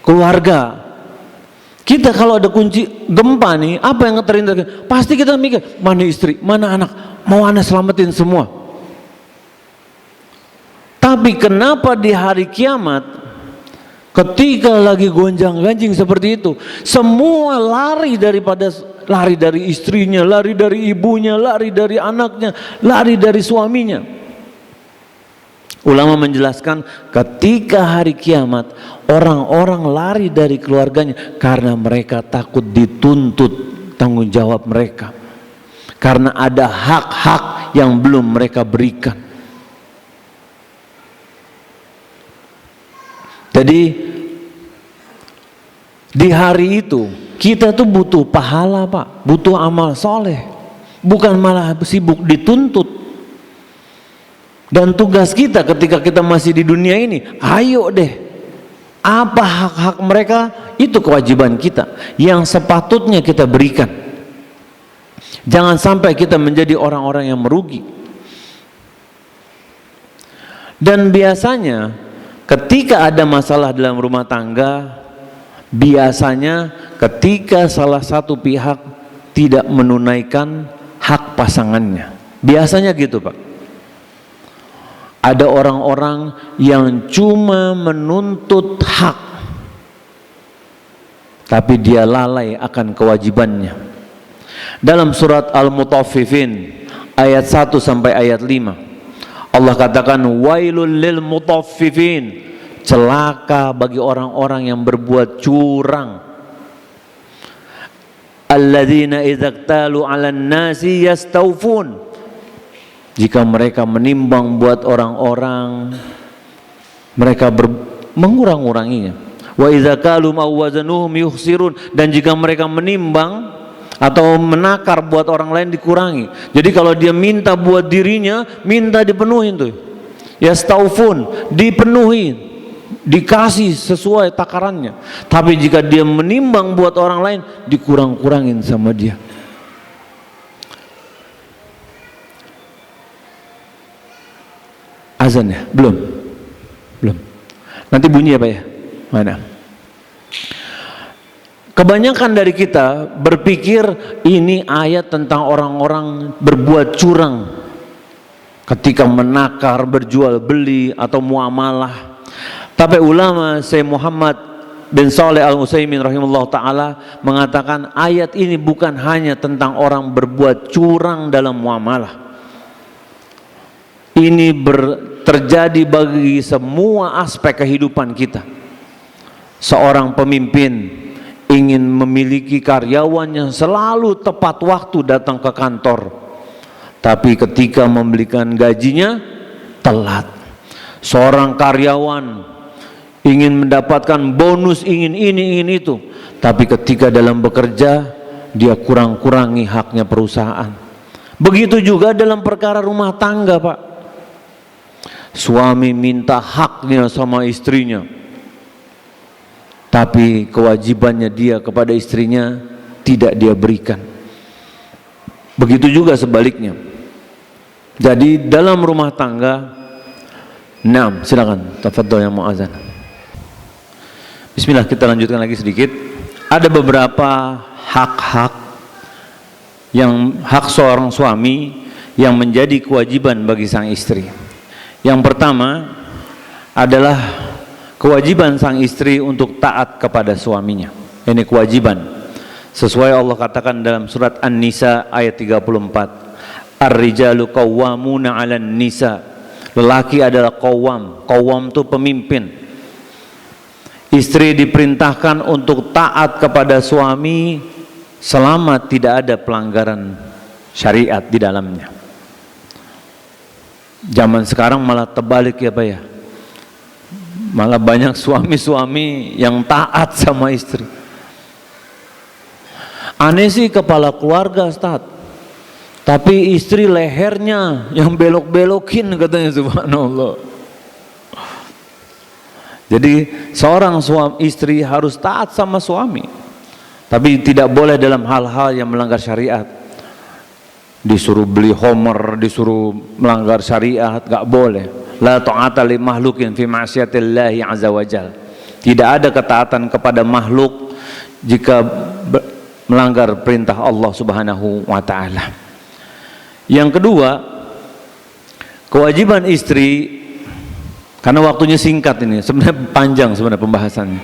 Keluarga. Kita kalau ada kunci gempa nih, apa yang terlintas? Pasti kita mikir, mana istri, mana anak, mau anak selamatin semua. Tapi kenapa di hari kiamat, ketika lagi gonjang-ganjing seperti itu, semua lari dari istrinya, lari dari ibunya, lari dari anaknya, lari dari suaminya. Ulama menjelaskan ketika hari kiamat orang-orang lari dari keluarganya karena mereka takut dituntut tanggung jawab mereka, karena ada hak-hak yang belum mereka berikan. Jadi di hari itu kita tuh butuh pahala Pak, butuh amal soleh, bukan malah sibuk dituntut. Dan tugas kita ketika kita masih di dunia ini, ayo deh, apa hak-hak mereka, itu kewajiban kita yang sepatutnya kita berikan. Jangan sampai kita menjadi orang-orang yang merugi. Dan biasanya ketika ada masalah dalam rumah tangga, biasanya ketika salah satu pihak tidak menunaikan hak pasangannya, biasanya gitu Pak. Ada orang-orang yang cuma menuntut hak, tapi dia lalai akan kewajibannya. Dalam surat Al-Mutaffifin ayat 1 sampai ayat 5, Allah katakan, wailul lil mutaffifin, celaka bagi orang-orang yang berbuat curang. Alladzina idza iktalu 'alan nasi yastawfun, jika mereka menimbang buat orang-orang, mereka mengurang-uranginya. Wa idza kalu aw wazanuhum yukhsirun, dan jika mereka menimbang atau menakar buat orang lain dikurangi. Jadi kalau dia minta buat dirinya, minta dipenuhin tuh. Yastaufun, dipenuhi, dikasih sesuai takarannya. Tapi jika dia menimbang buat orang lain, dikurang-kurangin sama dia. Azan ya? Belum. Nanti bunyi ya Pak ya? Mana? Kebanyakan dari kita berpikir ini ayat tentang orang-orang berbuat curang ketika menakar, berjual beli atau muamalah. Tapi ulama Syekh Muhammad bin Shalih Al-Utsaimin rahimahullah ta'ala mengatakan ayat ini bukan hanya tentang orang berbuat curang dalam muamalah. Ini terjadi bagi semua aspek kehidupan kita. Seorang pemimpin ingin memiliki karyawan yang selalu tepat waktu datang ke kantor, tapi ketika memberikan gajinya telat. Seorang karyawan ingin mendapatkan bonus, ingin ini, ingin itu, tapi ketika dalam bekerja dia kurang-kurangi haknya perusahaan. Begitu juga dalam perkara rumah tangga Pak. Suami minta haknya sama istrinya, tapi kewajibannya dia kepada istrinya tidak dia berikan. Begitu juga sebaliknya. Jadi dalam rumah tangga, silakan tafadhol yang mau azan. Bismillah, kita lanjutkan lagi sedikit. Ada beberapa hak-hak hak seorang suami yang menjadi kewajiban bagi sang istri. Yang pertama adalah kewajiban sang istri untuk taat kepada suaminya. Ini kewajiban. Sesuai Allah katakan dalam surat An-Nisa ayat 34. Ar-rijalu qawwamuna 'alan nisa. Lelaki adalah qawwam. Qawwam itu pemimpin. Istri diperintahkan untuk taat kepada suami selama tidak ada pelanggaran syariat di dalamnya. Zaman sekarang malah terbalik ya Pak ya. Malah banyak suami-suami yang taat sama istri. Aneh sih kepala keluarga Ustaz, tapi istri lehernya yang belok-belokin katanya, subhanallah. Jadi seorang istri harus taat sama suami, tapi tidak boleh dalam hal-hal yang melanggar syariat. Disuruh beli Homer, disuruh melanggar syariat, gak boleh. La ta'ata li mahlukin fi ma'siyatillahi azza wajal. Tidak ada ketaatan kepada makhluk jika melanggar perintah Allah subhanahu wa ta'ala. Yang kedua, kewajiban istri, karena waktunya singkat ini, sebenarnya panjang sebenarnya pembahasannya.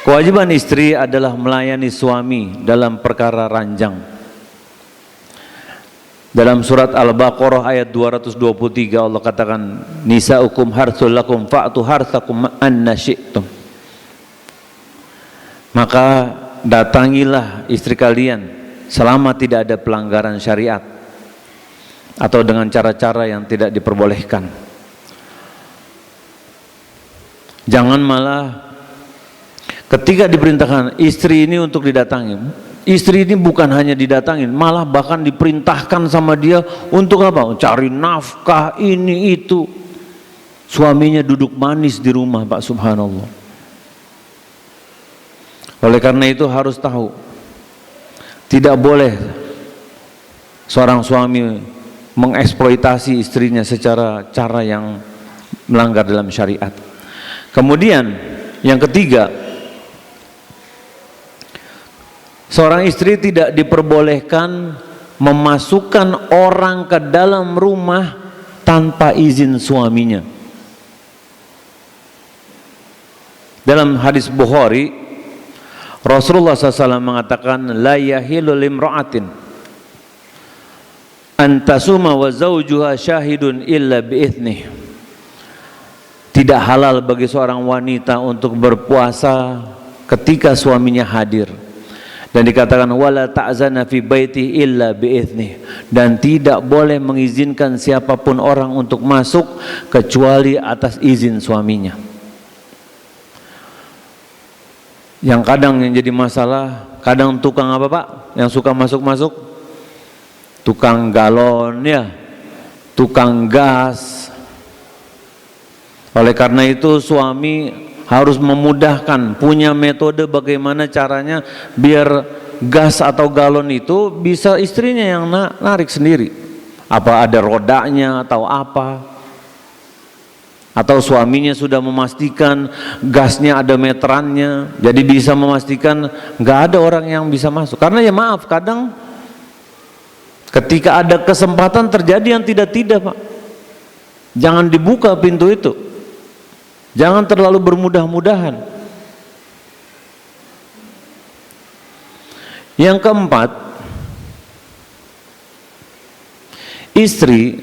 Kewajiban istri adalah melayani suami dalam perkara ranjang. Dalam surat Al-Baqarah ayat 223 Allah katakan, nisa'ukum harthul lakum fa'tu harthakum anna syi'tum. Maka datangilah istri kalian selama tidak ada pelanggaran syariat atau dengan cara-cara yang tidak diperbolehkan. Jangan malah ketika diperintahkan istri ini untuk didatangi, istri ini bukan hanya didatangin, malah bahkan diperintahkan sama dia untuk apa? Cari nafkah ini itu. Suaminya duduk manis di rumah, Pak, subhanallah. Oleh karena itu harus tahu, tidak boleh seorang suami mengeksploitasi istrinya secara cara yang melanggar dalam syariat. Kemudian yang ketiga, seorang istri tidak diperbolehkan memasukkan orang ke dalam rumah tanpa izin suaminya. Dalam hadis Bukhari, Rasulullah SAW mengatakan, la yahilu limra'atin antasuma wa zawjuha syahidun illa bi'ithnih. Tidak halal bagi seorang wanita untuk berpuasa ketika suaminya hadir. Dan dikatakan wala ta'zana fi baiti illa bi'ithnih, dan tidak boleh mengizinkan siapapun orang untuk masuk kecuali atas izin suaminya. Yang kadang yang jadi masalah, kadang tukang apa Pak? Yang suka masuk-masuk? Tukang galon ya, tukang gas. Oleh karena itu suami harus memudahkan, punya metode bagaimana caranya biar gas atau galon itu bisa istrinya yang narik sendiri. Apa ada rodanya atau apa? Atau suaminya sudah memastikan gasnya ada meterannya, jadi bisa memastikan nggak ada orang yang bisa masuk. Karena ya maaf, kadang ketika ada kesempatan terjadi yang tidak-tidak Pak. Jangan dibuka pintu itu. Jangan terlalu bermudah-mudahan. Yang keempat, istri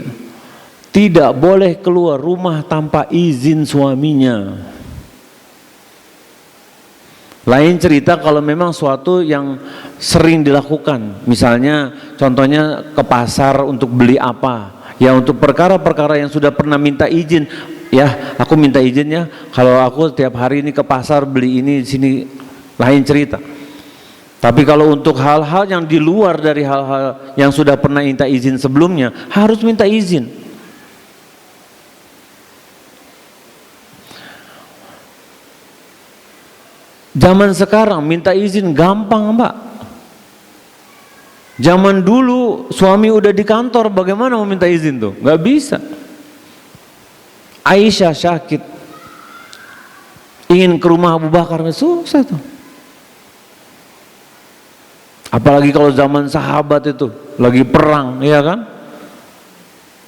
tidak boleh keluar rumah tanpa izin suaminya. Lain cerita kalau memang suatu yang sering dilakukan, misalnya contohnya ke pasar untuk beli apa, ya untuk perkara-perkara yang sudah pernah minta izin. Ya, aku minta izin ya, kalau aku tiap hari ini ke pasar beli ini di sini, lain cerita. Tapi kalau untuk hal-hal yang di luar dari hal-hal yang sudah pernah minta izin sebelumnya, harus minta izin. Zaman sekarang minta izin gampang Mbak. Zaman dulu suami udah di kantor, bagaimana mau minta izin tuh? Gak bisa. Aisyah sakit, ingin ke rumah Abu Bakar, susah tuh. Apalagi kalau zaman sahabat itu lagi perang, ya kan?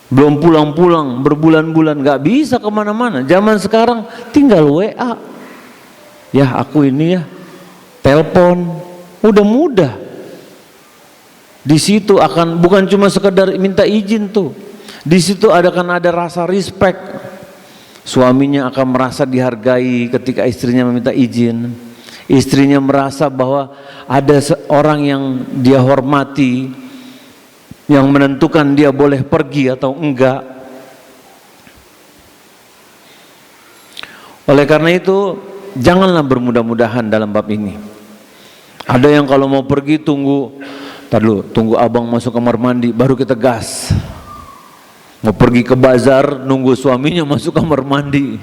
Belum pulang-pulang berbulan-bulan, gak bisa kemana-mana. Zaman sekarang tinggal WA, ya aku ini ya, telepon, udah mudah. Di situ akan bukan cuma sekedar minta izin tuh. Di situ akan ada rasa respect. Suaminya akan merasa dihargai ketika istrinya meminta izin. Istrinya merasa bahwa ada seorang yang dia hormati, yang menentukan dia boleh pergi atau enggak. Oleh karena itu, janganlah bermudah-mudahan dalam bab ini. Ada yang kalau mau pergi tunggu abang masuk kamar mandi baru kita gas. Mau pergi ke bazar nunggu suaminya masuk kamar mandi.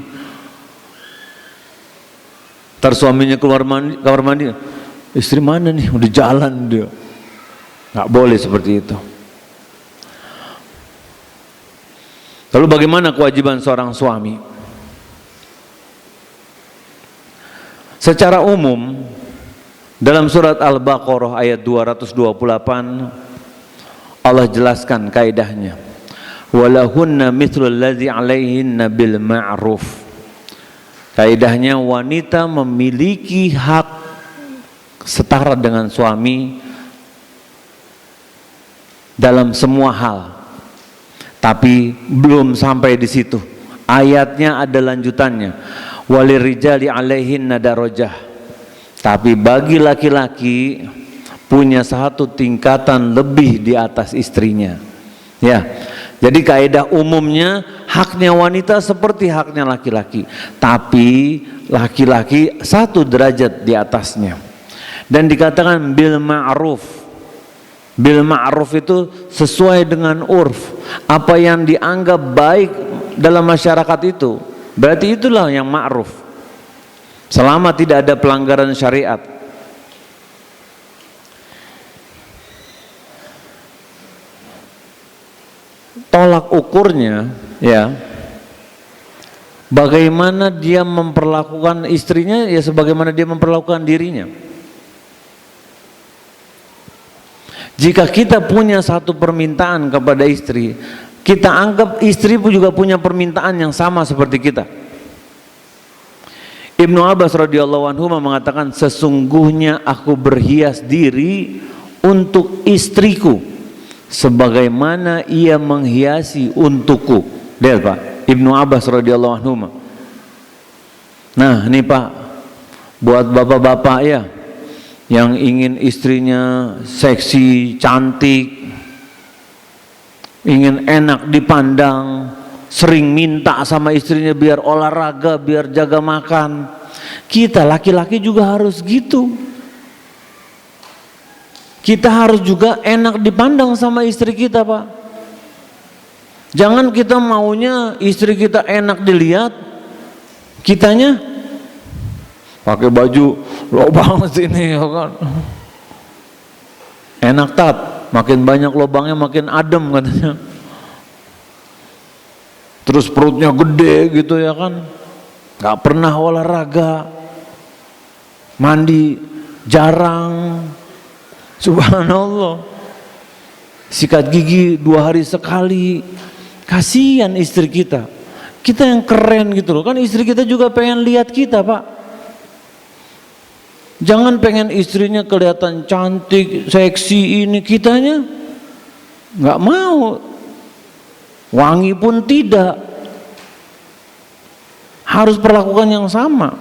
Ntar suaminya keluar kamar mandi, istri mana nih? Udah jalan dia. Nggak boleh seperti itu. Lalu bagaimana kewajiban seorang suami? Secara umum dalam surat Al-Baqarah ayat 228 Allah jelaskan kaidahnya. Walahunna mithlul ladzi 'alaihinna bil ma'ruf. Kaidahnya wanita memiliki hak setara dengan suami dalam semua hal. Tapi belum sampai di situ. Ayatnya ada lanjutannya. Walirijali 'alaihinna darajah. Tapi bagi laki-laki punya satu tingkatan lebih di atas istrinya. Ya. Jadi kaidah umumnya haknya wanita seperti haknya laki-laki, tapi laki-laki satu derajat di atasnya. Dan dikatakan bil ma'ruf. Bil ma'ruf itu sesuai dengan urf. Apa yang dianggap baik dalam masyarakat itu, berarti itulah yang ma'ruf. Selama tidak ada pelanggaran syariat. Tolak ukurnya, ya, bagaimana dia memperlakukan istrinya, ya sebagaimana dia memperlakukan dirinya. Jika kita punya satu permintaan kepada istri, kita anggap istri pun juga punya permintaan yang sama seperti kita. Ibnu Abbas radhiyallahu anhu mengatakan, sesungguhnya aku berhias diri untuk istriku sebagaimana ia menghiasi untukku. Lihat Pak, Ibnu Abbas radhiyallahu anhu. Nah ini Pak, buat bapak-bapak ya yang ingin istrinya seksi, cantik, ingin enak dipandang, sering minta sama istrinya biar olahraga, biar jaga makan. Kita laki-laki juga harus gitu. Kita harus juga enak dipandang sama istri kita Pak. Jangan kita maunya istri kita enak dilihat, kitanya pakai baju lobang sini ya kan. Enak tat, makin banyak lobangnya makin adem katanya. Terus perutnya gede gitu ya kan, gak pernah olahraga, mandi jarang, subhanallah, sikat gigi 2 hari sekali. Kasihan istri kita, kita yang keren gitu loh, kan istri kita juga pengen lihat kita Pak. Jangan pengen istrinya kelihatan cantik, seksi ini, kitanya gak mau. Wangi pun tidak. Harus perlakukan yang sama.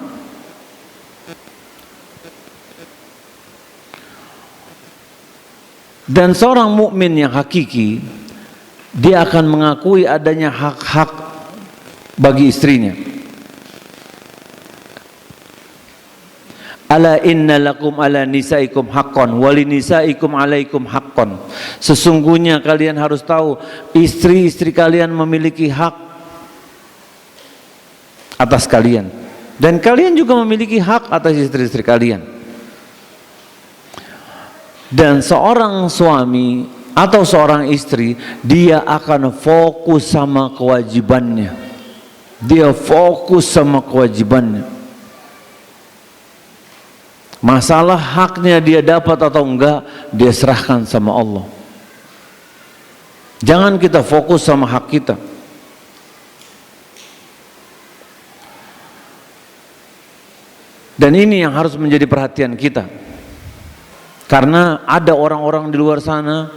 Dan seorang mukmin yang hakiki, dia akan mengakui adanya hak-hak bagi istrinya. Ala inna lakum ala nisaikum haqqan wali nisaikum alaikum haqqan. Sesungguhnya kalian harus tahu, istri-istri kalian memiliki hak atas kalian, dan kalian juga memiliki hak atas istri-istri kalian. Dan seorang suami atau seorang istri, dia akan fokus sama kewajibannya. Dia fokus sama kewajibannya. Masalah haknya dia dapat atau enggak, dia serahkan sama Allah. Jangan kita fokus sama hak kita. Dan ini yang harus menjadi perhatian kita. Karena ada orang-orang di luar sana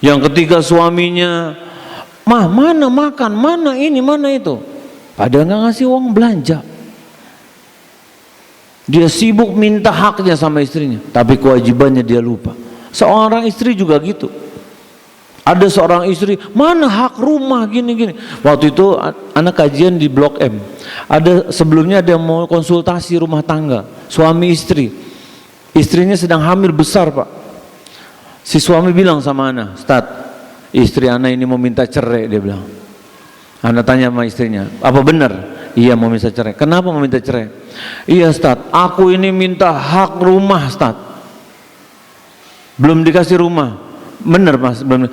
yang ketika suaminya Mah, mana makan, mana ini, mana itu. Padahal nggak ngasih uang belanja. Dia sibuk minta haknya sama istrinya, tapi kewajibannya dia lupa. Seorang istri juga gitu. Ada seorang istri, mana hak rumah gini-gini. Waktu itu anak kajian di Blok M. Ada sebelumnya ada yang mau konsultasi rumah tangga, suami istri. Istrinya sedang hamil besar, Pak. Si suami bilang sama anak, "Ustaz, istri anak ini mau minta cerai," dia bilang. Anak tanya sama istrinya, "Apa benar?" "Iya, mau minta cerai." "Kenapa mau minta cerai?" "Iya, Ustaz, aku ini minta hak rumah, Ustaz. Belum dikasih rumah." "Bener Mas, belum."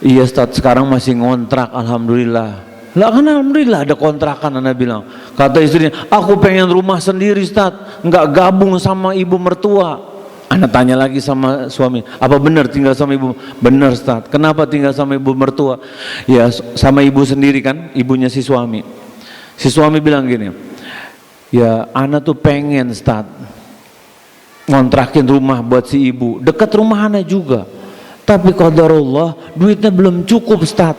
"Iya Ustaz, sekarang masih ngontrak, alhamdulillah." "Lah kan alhamdulillah ada kontrakan," anak bilang. Kata istrinya, "Aku pengen rumah sendiri Ustaz, nggak gabung sama ibu mertua." Anak tanya lagi sama suami, "Apa benar tinggal sama ibu?" "Benar Ustaz." "Kenapa tinggal sama ibu mertua?" "Ya sama ibu sendiri," kan ibunya si suami. Si suami bilang gini, "Ya anak tuh pengen Ustaz ngontrakin rumah buat si ibu, dekat rumah anak juga. Tapi qadarullah duitnya belum cukup Ustaz.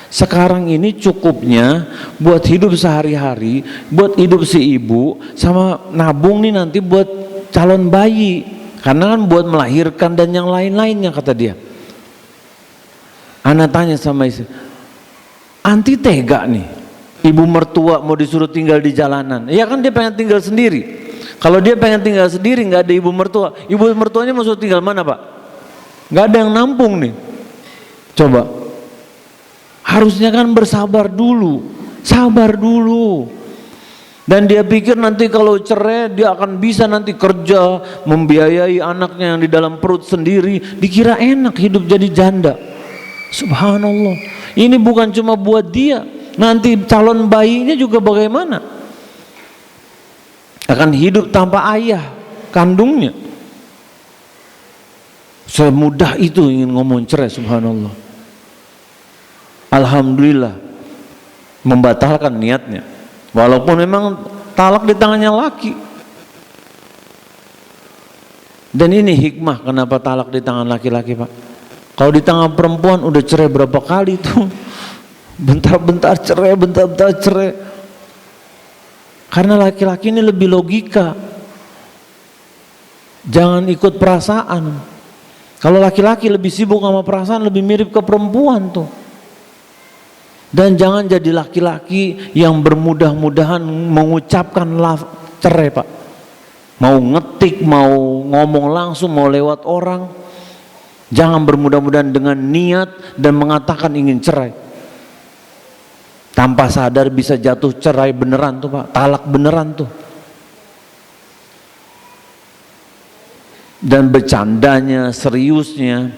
Sekarang ini cukupnya buat hidup sehari-hari, buat hidup si ibu, sama nabung nih nanti buat calon bayi. Karena kan buat melahirkan dan yang lain-lainnya," kata dia. Anak tanya sama istri, "Anti tega nih, ibu mertua mau disuruh tinggal di jalanan." Ya kan dia pengen tinggal sendiri. Kalau dia pengen tinggal sendiri nggak ada ibu mertua, ibu mertuanya mau suruh tinggal mana Pak? Nggak ada yang nampung nih. Coba, harusnya kan bersabar dulu, sabar dulu. Dan dia pikir nanti kalau cerai dia akan bisa nanti kerja, membiayai anaknya yang di dalam perut sendiri. Dikira enak hidup jadi janda. Subhanallah, ini bukan cuma buat dia, nanti calon bayinya juga bagaimana? Akan hidup tanpa ayah kandungnya. Semudah itu ingin ngomong cerai, subhanallah. Alhamdulillah membatalkan niatnya. Walaupun memang talak di tangannya laki. Dan ini hikmah kenapa talak di tangan laki-laki, Pak. Kalau di tangan perempuan udah cerai berapa kali tuh. Bentar-bentar cerai, bentar-bentar cerai. Karena laki-laki ini lebih logika. Jangan ikut perasaan. Kalau laki-laki lebih sibuk sama perasaan, lebih mirip ke perempuan tuh. Dan jangan jadi laki-laki yang bermudah-mudahan mengucapkan cerai, Pak. Mau ngetik, mau ngomong langsung, mau lewat orang. Jangan bermudah-mudahan dengan niat dan mengatakan ingin cerai. Tanpa sadar bisa jatuh cerai beneran tuh, Pak. Talak beneran tuh. Dan bercandanya, seriusnya,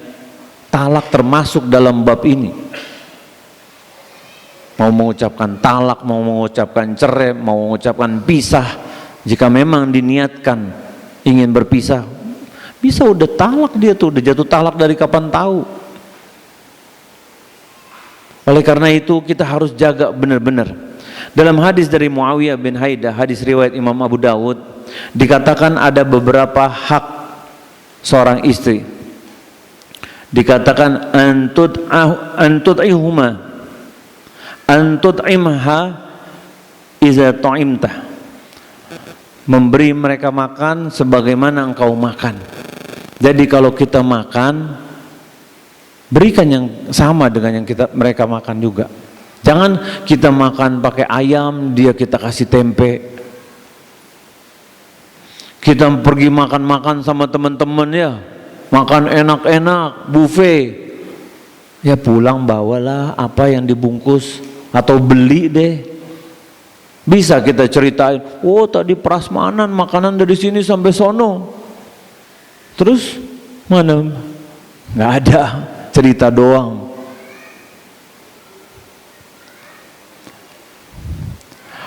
talak termasuk dalam bab ini. Mau mengucapkan talak, mau mengucapkan cerai, mau mengucapkan pisah, jika memang diniatkan ingin berpisah, bisa udah talak dia tuh, udah jatuh talak dari kapan tahu. Oleh karena itu kita harus jaga benar-benar. Dalam hadis dari Muawiyah bin Haidah, hadis riwayat Imam Abu Dawud, dikatakan ada beberapa hak seorang istri. Dikatakan antut'imha iza tu'imta, memberi mereka makan sebagaimana engkau makan. Jadi kalau kita makan, berikan yang sama dengan yang mereka makan juga. Jangan kita makan pakai ayam, dia kita kasih tempe. Kita pergi makan-makan sama teman-teman ya, makan enak-enak, buffet. Ya pulang bawalah apa yang dibungkus atau beli deh. Bisa kita ceritain, "Oh tadi prasmanan makanan dari sini sampai sono." Terus mana? Nggak ada, cerita doang.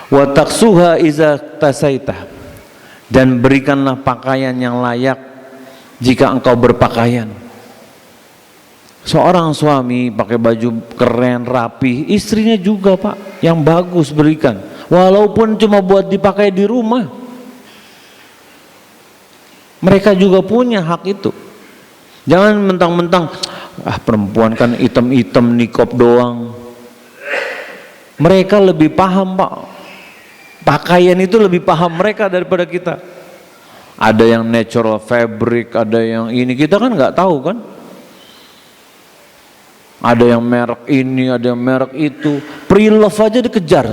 Wa taqsuha iza tasaita, dan berikanlah pakaian yang layak jika engkau berpakaian. Seorang suami pakai baju keren, rapi, istrinya juga Pak, yang bagus berikan. Walaupun cuma buat dipakai di rumah. Mereka juga punya hak itu. Jangan mentang-mentang, perempuan kan item-item nikop doang. Mereka lebih paham, Pak. Pakaian itu lebih paham mereka daripada kita. Ada yang natural fabric, ada yang ini, kita kan nggak tahu kan. Ada yang merek ini, ada yang merek itu. Pre-love aja dikejar.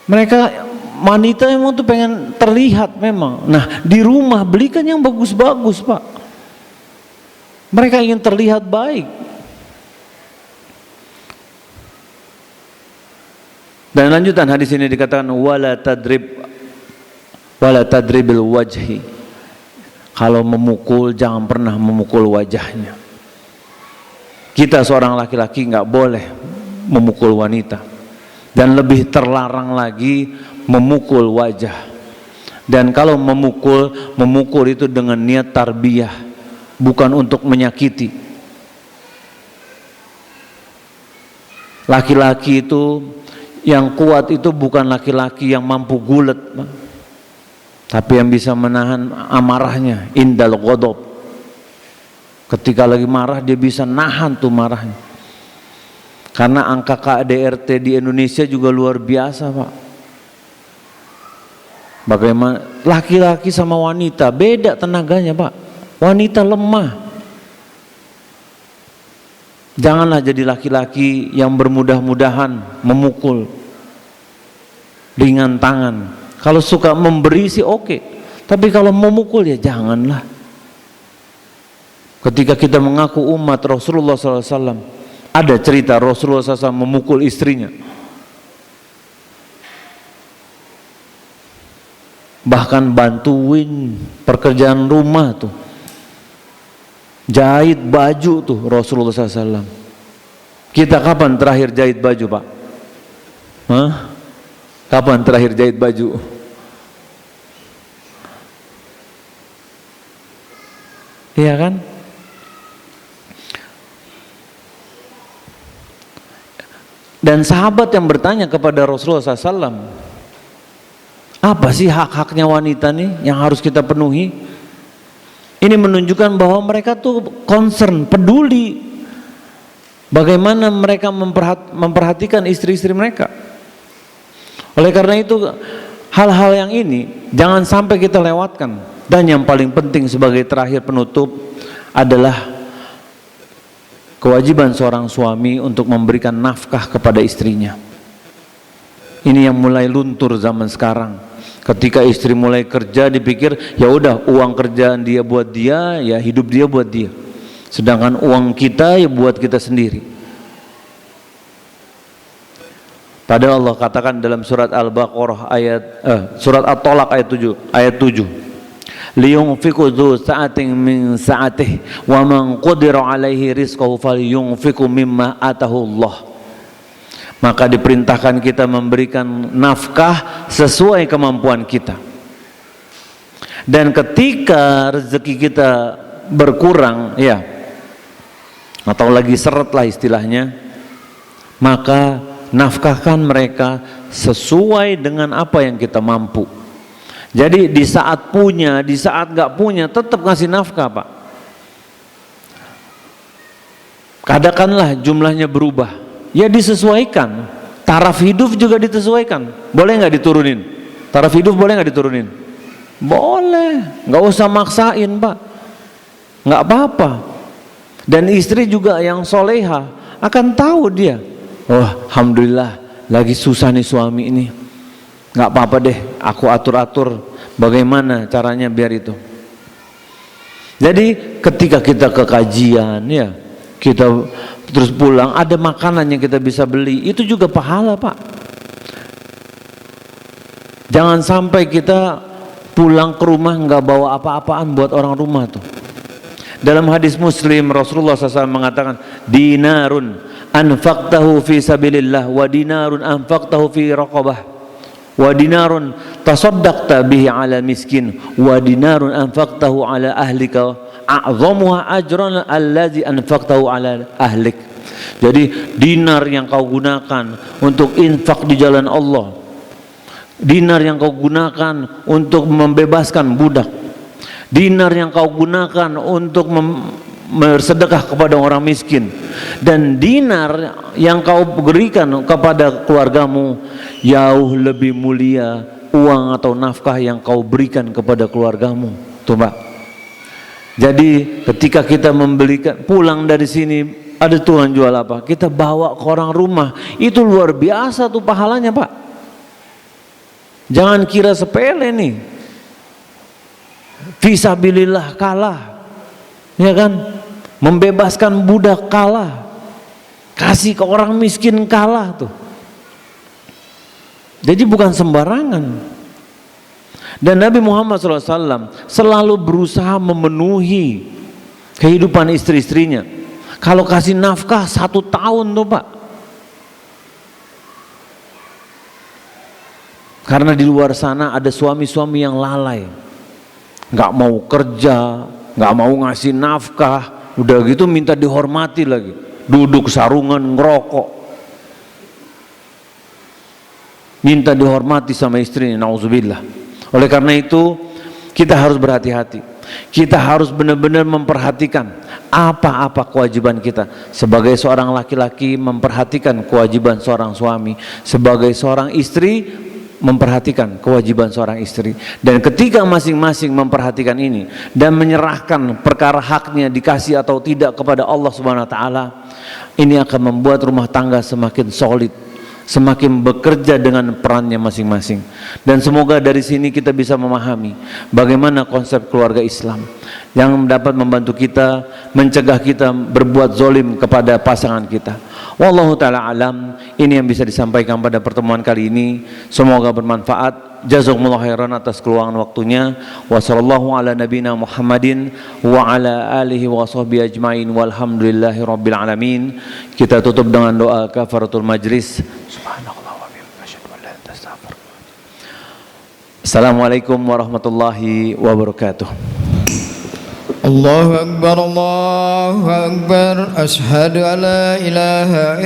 Mereka wanita memang tuh pengen terlihat memang. Nah, di rumah belikan yang bagus-bagus, Pak. Mereka ingin terlihat baik. Dan lanjutan hadis ini dikatakan wala tadribil wajhi. Kalau memukul jangan pernah memukul wajahnya. Kita seorang laki-laki nggak boleh memukul wanita. Dan lebih terlarang lagi memukul wajah. Dan kalau memukul itu dengan niat tarbiyah, bukan untuk menyakiti. Laki-laki itu yang kuat itu bukan laki-laki yang mampu gulet, tapi yang bisa menahan amarahnya. Indal ghadab, ketika lagi marah dia bisa nahan tuh marahnya. Karena angka KDRT di Indonesia juga luar biasa, Pak. Bagaimana laki-laki sama wanita beda tenaganya, Pak. Wanita lemah. Janganlah jadi laki-laki yang bermudah-mudahan memukul, ringan tangan. Kalau suka memberi sih oke, tapi kalau memukul ya janganlah. Ketika kita mengaku umat Rasulullah SAW, ada cerita Rasulullah SAW memukul istrinya. Bahkan bantuin pekerjaan rumah tuh, jahit baju tuh Rasulullah SAW. Kita kapan terakhir jahit baju, Pak? Hah? Kapan terakhir jahit baju? Iya kan? Dan sahabat yang bertanya kepada Rasulullah SAW, apa sih hak-haknya wanita nih yang harus kita penuhi? Ini menunjukkan bahwa mereka tuh concern, peduli bagaimana mereka memperhatikan istri-istri mereka. Oleh karena itu hal-hal yang ini jangan sampai kita lewatkan. Dan yang paling penting sebagai terakhir penutup adalah kewajiban seorang suami untuk memberikan nafkah kepada istrinya. Ini yang mulai luntur zaman sekarang. Ketika istri mulai kerja dipikir ya udah uang kerjaan dia buat dia, ya hidup dia buat dia. Sedangkan uang kita ya buat kita sendiri. Padahal Allah katakan dalam surat Al-Baqarah surat At-Tolaq ayat 7. Liyunfiqu dzu sa'atin min sa'atihi wa man qadira 'alaihi rizquhu falyunfiqu mimma atahu Allah. Maka diperintahkan kita memberikan nafkah sesuai kemampuan kita. Dan ketika rezeki kita berkurang ya, atau lagi seret lah istilahnya, maka nafkahkan mereka sesuai dengan apa yang kita mampu. Jadi di saat punya, di saat gak punya, tetap ngasih nafkah, Pak. Katakanlah jumlahnya berubah, ya disesuaikan. Taraf hidup juga disesuaikan. Boleh nggak diturunin? Taraf hidup boleh nggak diturunin? Boleh, nggak usah maksain, Pak. Nggak apa-apa. Dan istri juga yang soleha akan tahu dia, oh alhamdulillah lagi susah nih suami ini. Nggak apa-apa deh, aku atur-atur bagaimana caranya biar itu. Jadi ketika kita ke kajian ya, kita terus pulang ada makanan yang kita bisa beli, itu juga pahala, Pak. Jangan sampai kita pulang ke rumah nggak bawa apa-apaan buat orang rumah tuh. Dalam hadis Muslim Rasulullah SAW mengatakan, dinarun anfaqtahu fi sabilillah wa dinarun anfaqtahu fi raqabah wa dinarun tasaddaqta bihi ala miskin wa dinarun anfaqtahu ala ahlika a'zamuha ajran allazi anfaqtahu ala ahlik. Jadi dinar yang kau gunakan untuk infak di jalan Allah, dinar yang kau gunakan untuk membebaskan budak, dinar yang kau gunakan untuk bersedekah kepada orang miskin, dan dinar yang kau berikan kepada keluargamu jauh lebih mulia uang atau nafkah yang kau berikan kepada keluargamu. Tuh Pak. Jadi ketika kita membelikan, pulang dari sini ada Tuhan jual apa, kita bawa ke orang rumah, itu luar biasa tuh pahalanya Pak. Jangan kira sepele nih. Fisabilillah kalah, ya kan? Membebaskan budak kalah, kasih ke orang miskin kalah tuh. Jadi bukan sembarangan. Dan Nabi Muhammad SAW selalu berusaha memenuhi kehidupan istri-istrinya. Kalau kasih nafkah 1 tahun tuh Pak. Karena di luar sana ada suami-suami yang lalai, nggak mau kerja, nggak mau ngasih nafkah, udah gitu minta dihormati lagi, duduk sarungan ngerokok, minta dihormati sama istrinya, nauzubillah. Oleh karena itu kita harus berhati-hati, kita harus benar-benar memperhatikan apa-apa kewajiban kita sebagai seorang laki-laki, memperhatikan kewajiban seorang suami, sebagai seorang istri memperhatikan kewajiban seorang istri. Dan ketika masing-masing memperhatikan ini dan menyerahkan perkara haknya dikasih atau tidak kepada Allah Subhanahu wa taala, ini akan membuat rumah tangga semakin solid, semakin bekerja dengan perannya masing-masing. Dan semoga dari sini kita bisa memahami bagaimana konsep keluarga Islam yang dapat membantu kita, mencegah kita berbuat zolim kepada pasangan kita. Wallahu ta'ala alam. Ini yang bisa disampaikan pada pertemuan kali ini. Semoga bermanfaat. Jazakumullah khairan atas keluangan waktunya. Wa sallallahu ala nabina Muhammadin wa ala alihi wa sahbihi ajmain walhamdulillahi rabbil alamin. Kita tutup dengan doa kafaratul majlis. Subhanallah wa bihamdihi asyhadu an la ilaha illa anta astaghfiruka. Assalamualaikum warahmatullahi wabarakatuh. Allahu akbar, Allahu akbar, asyhadu an la ilaha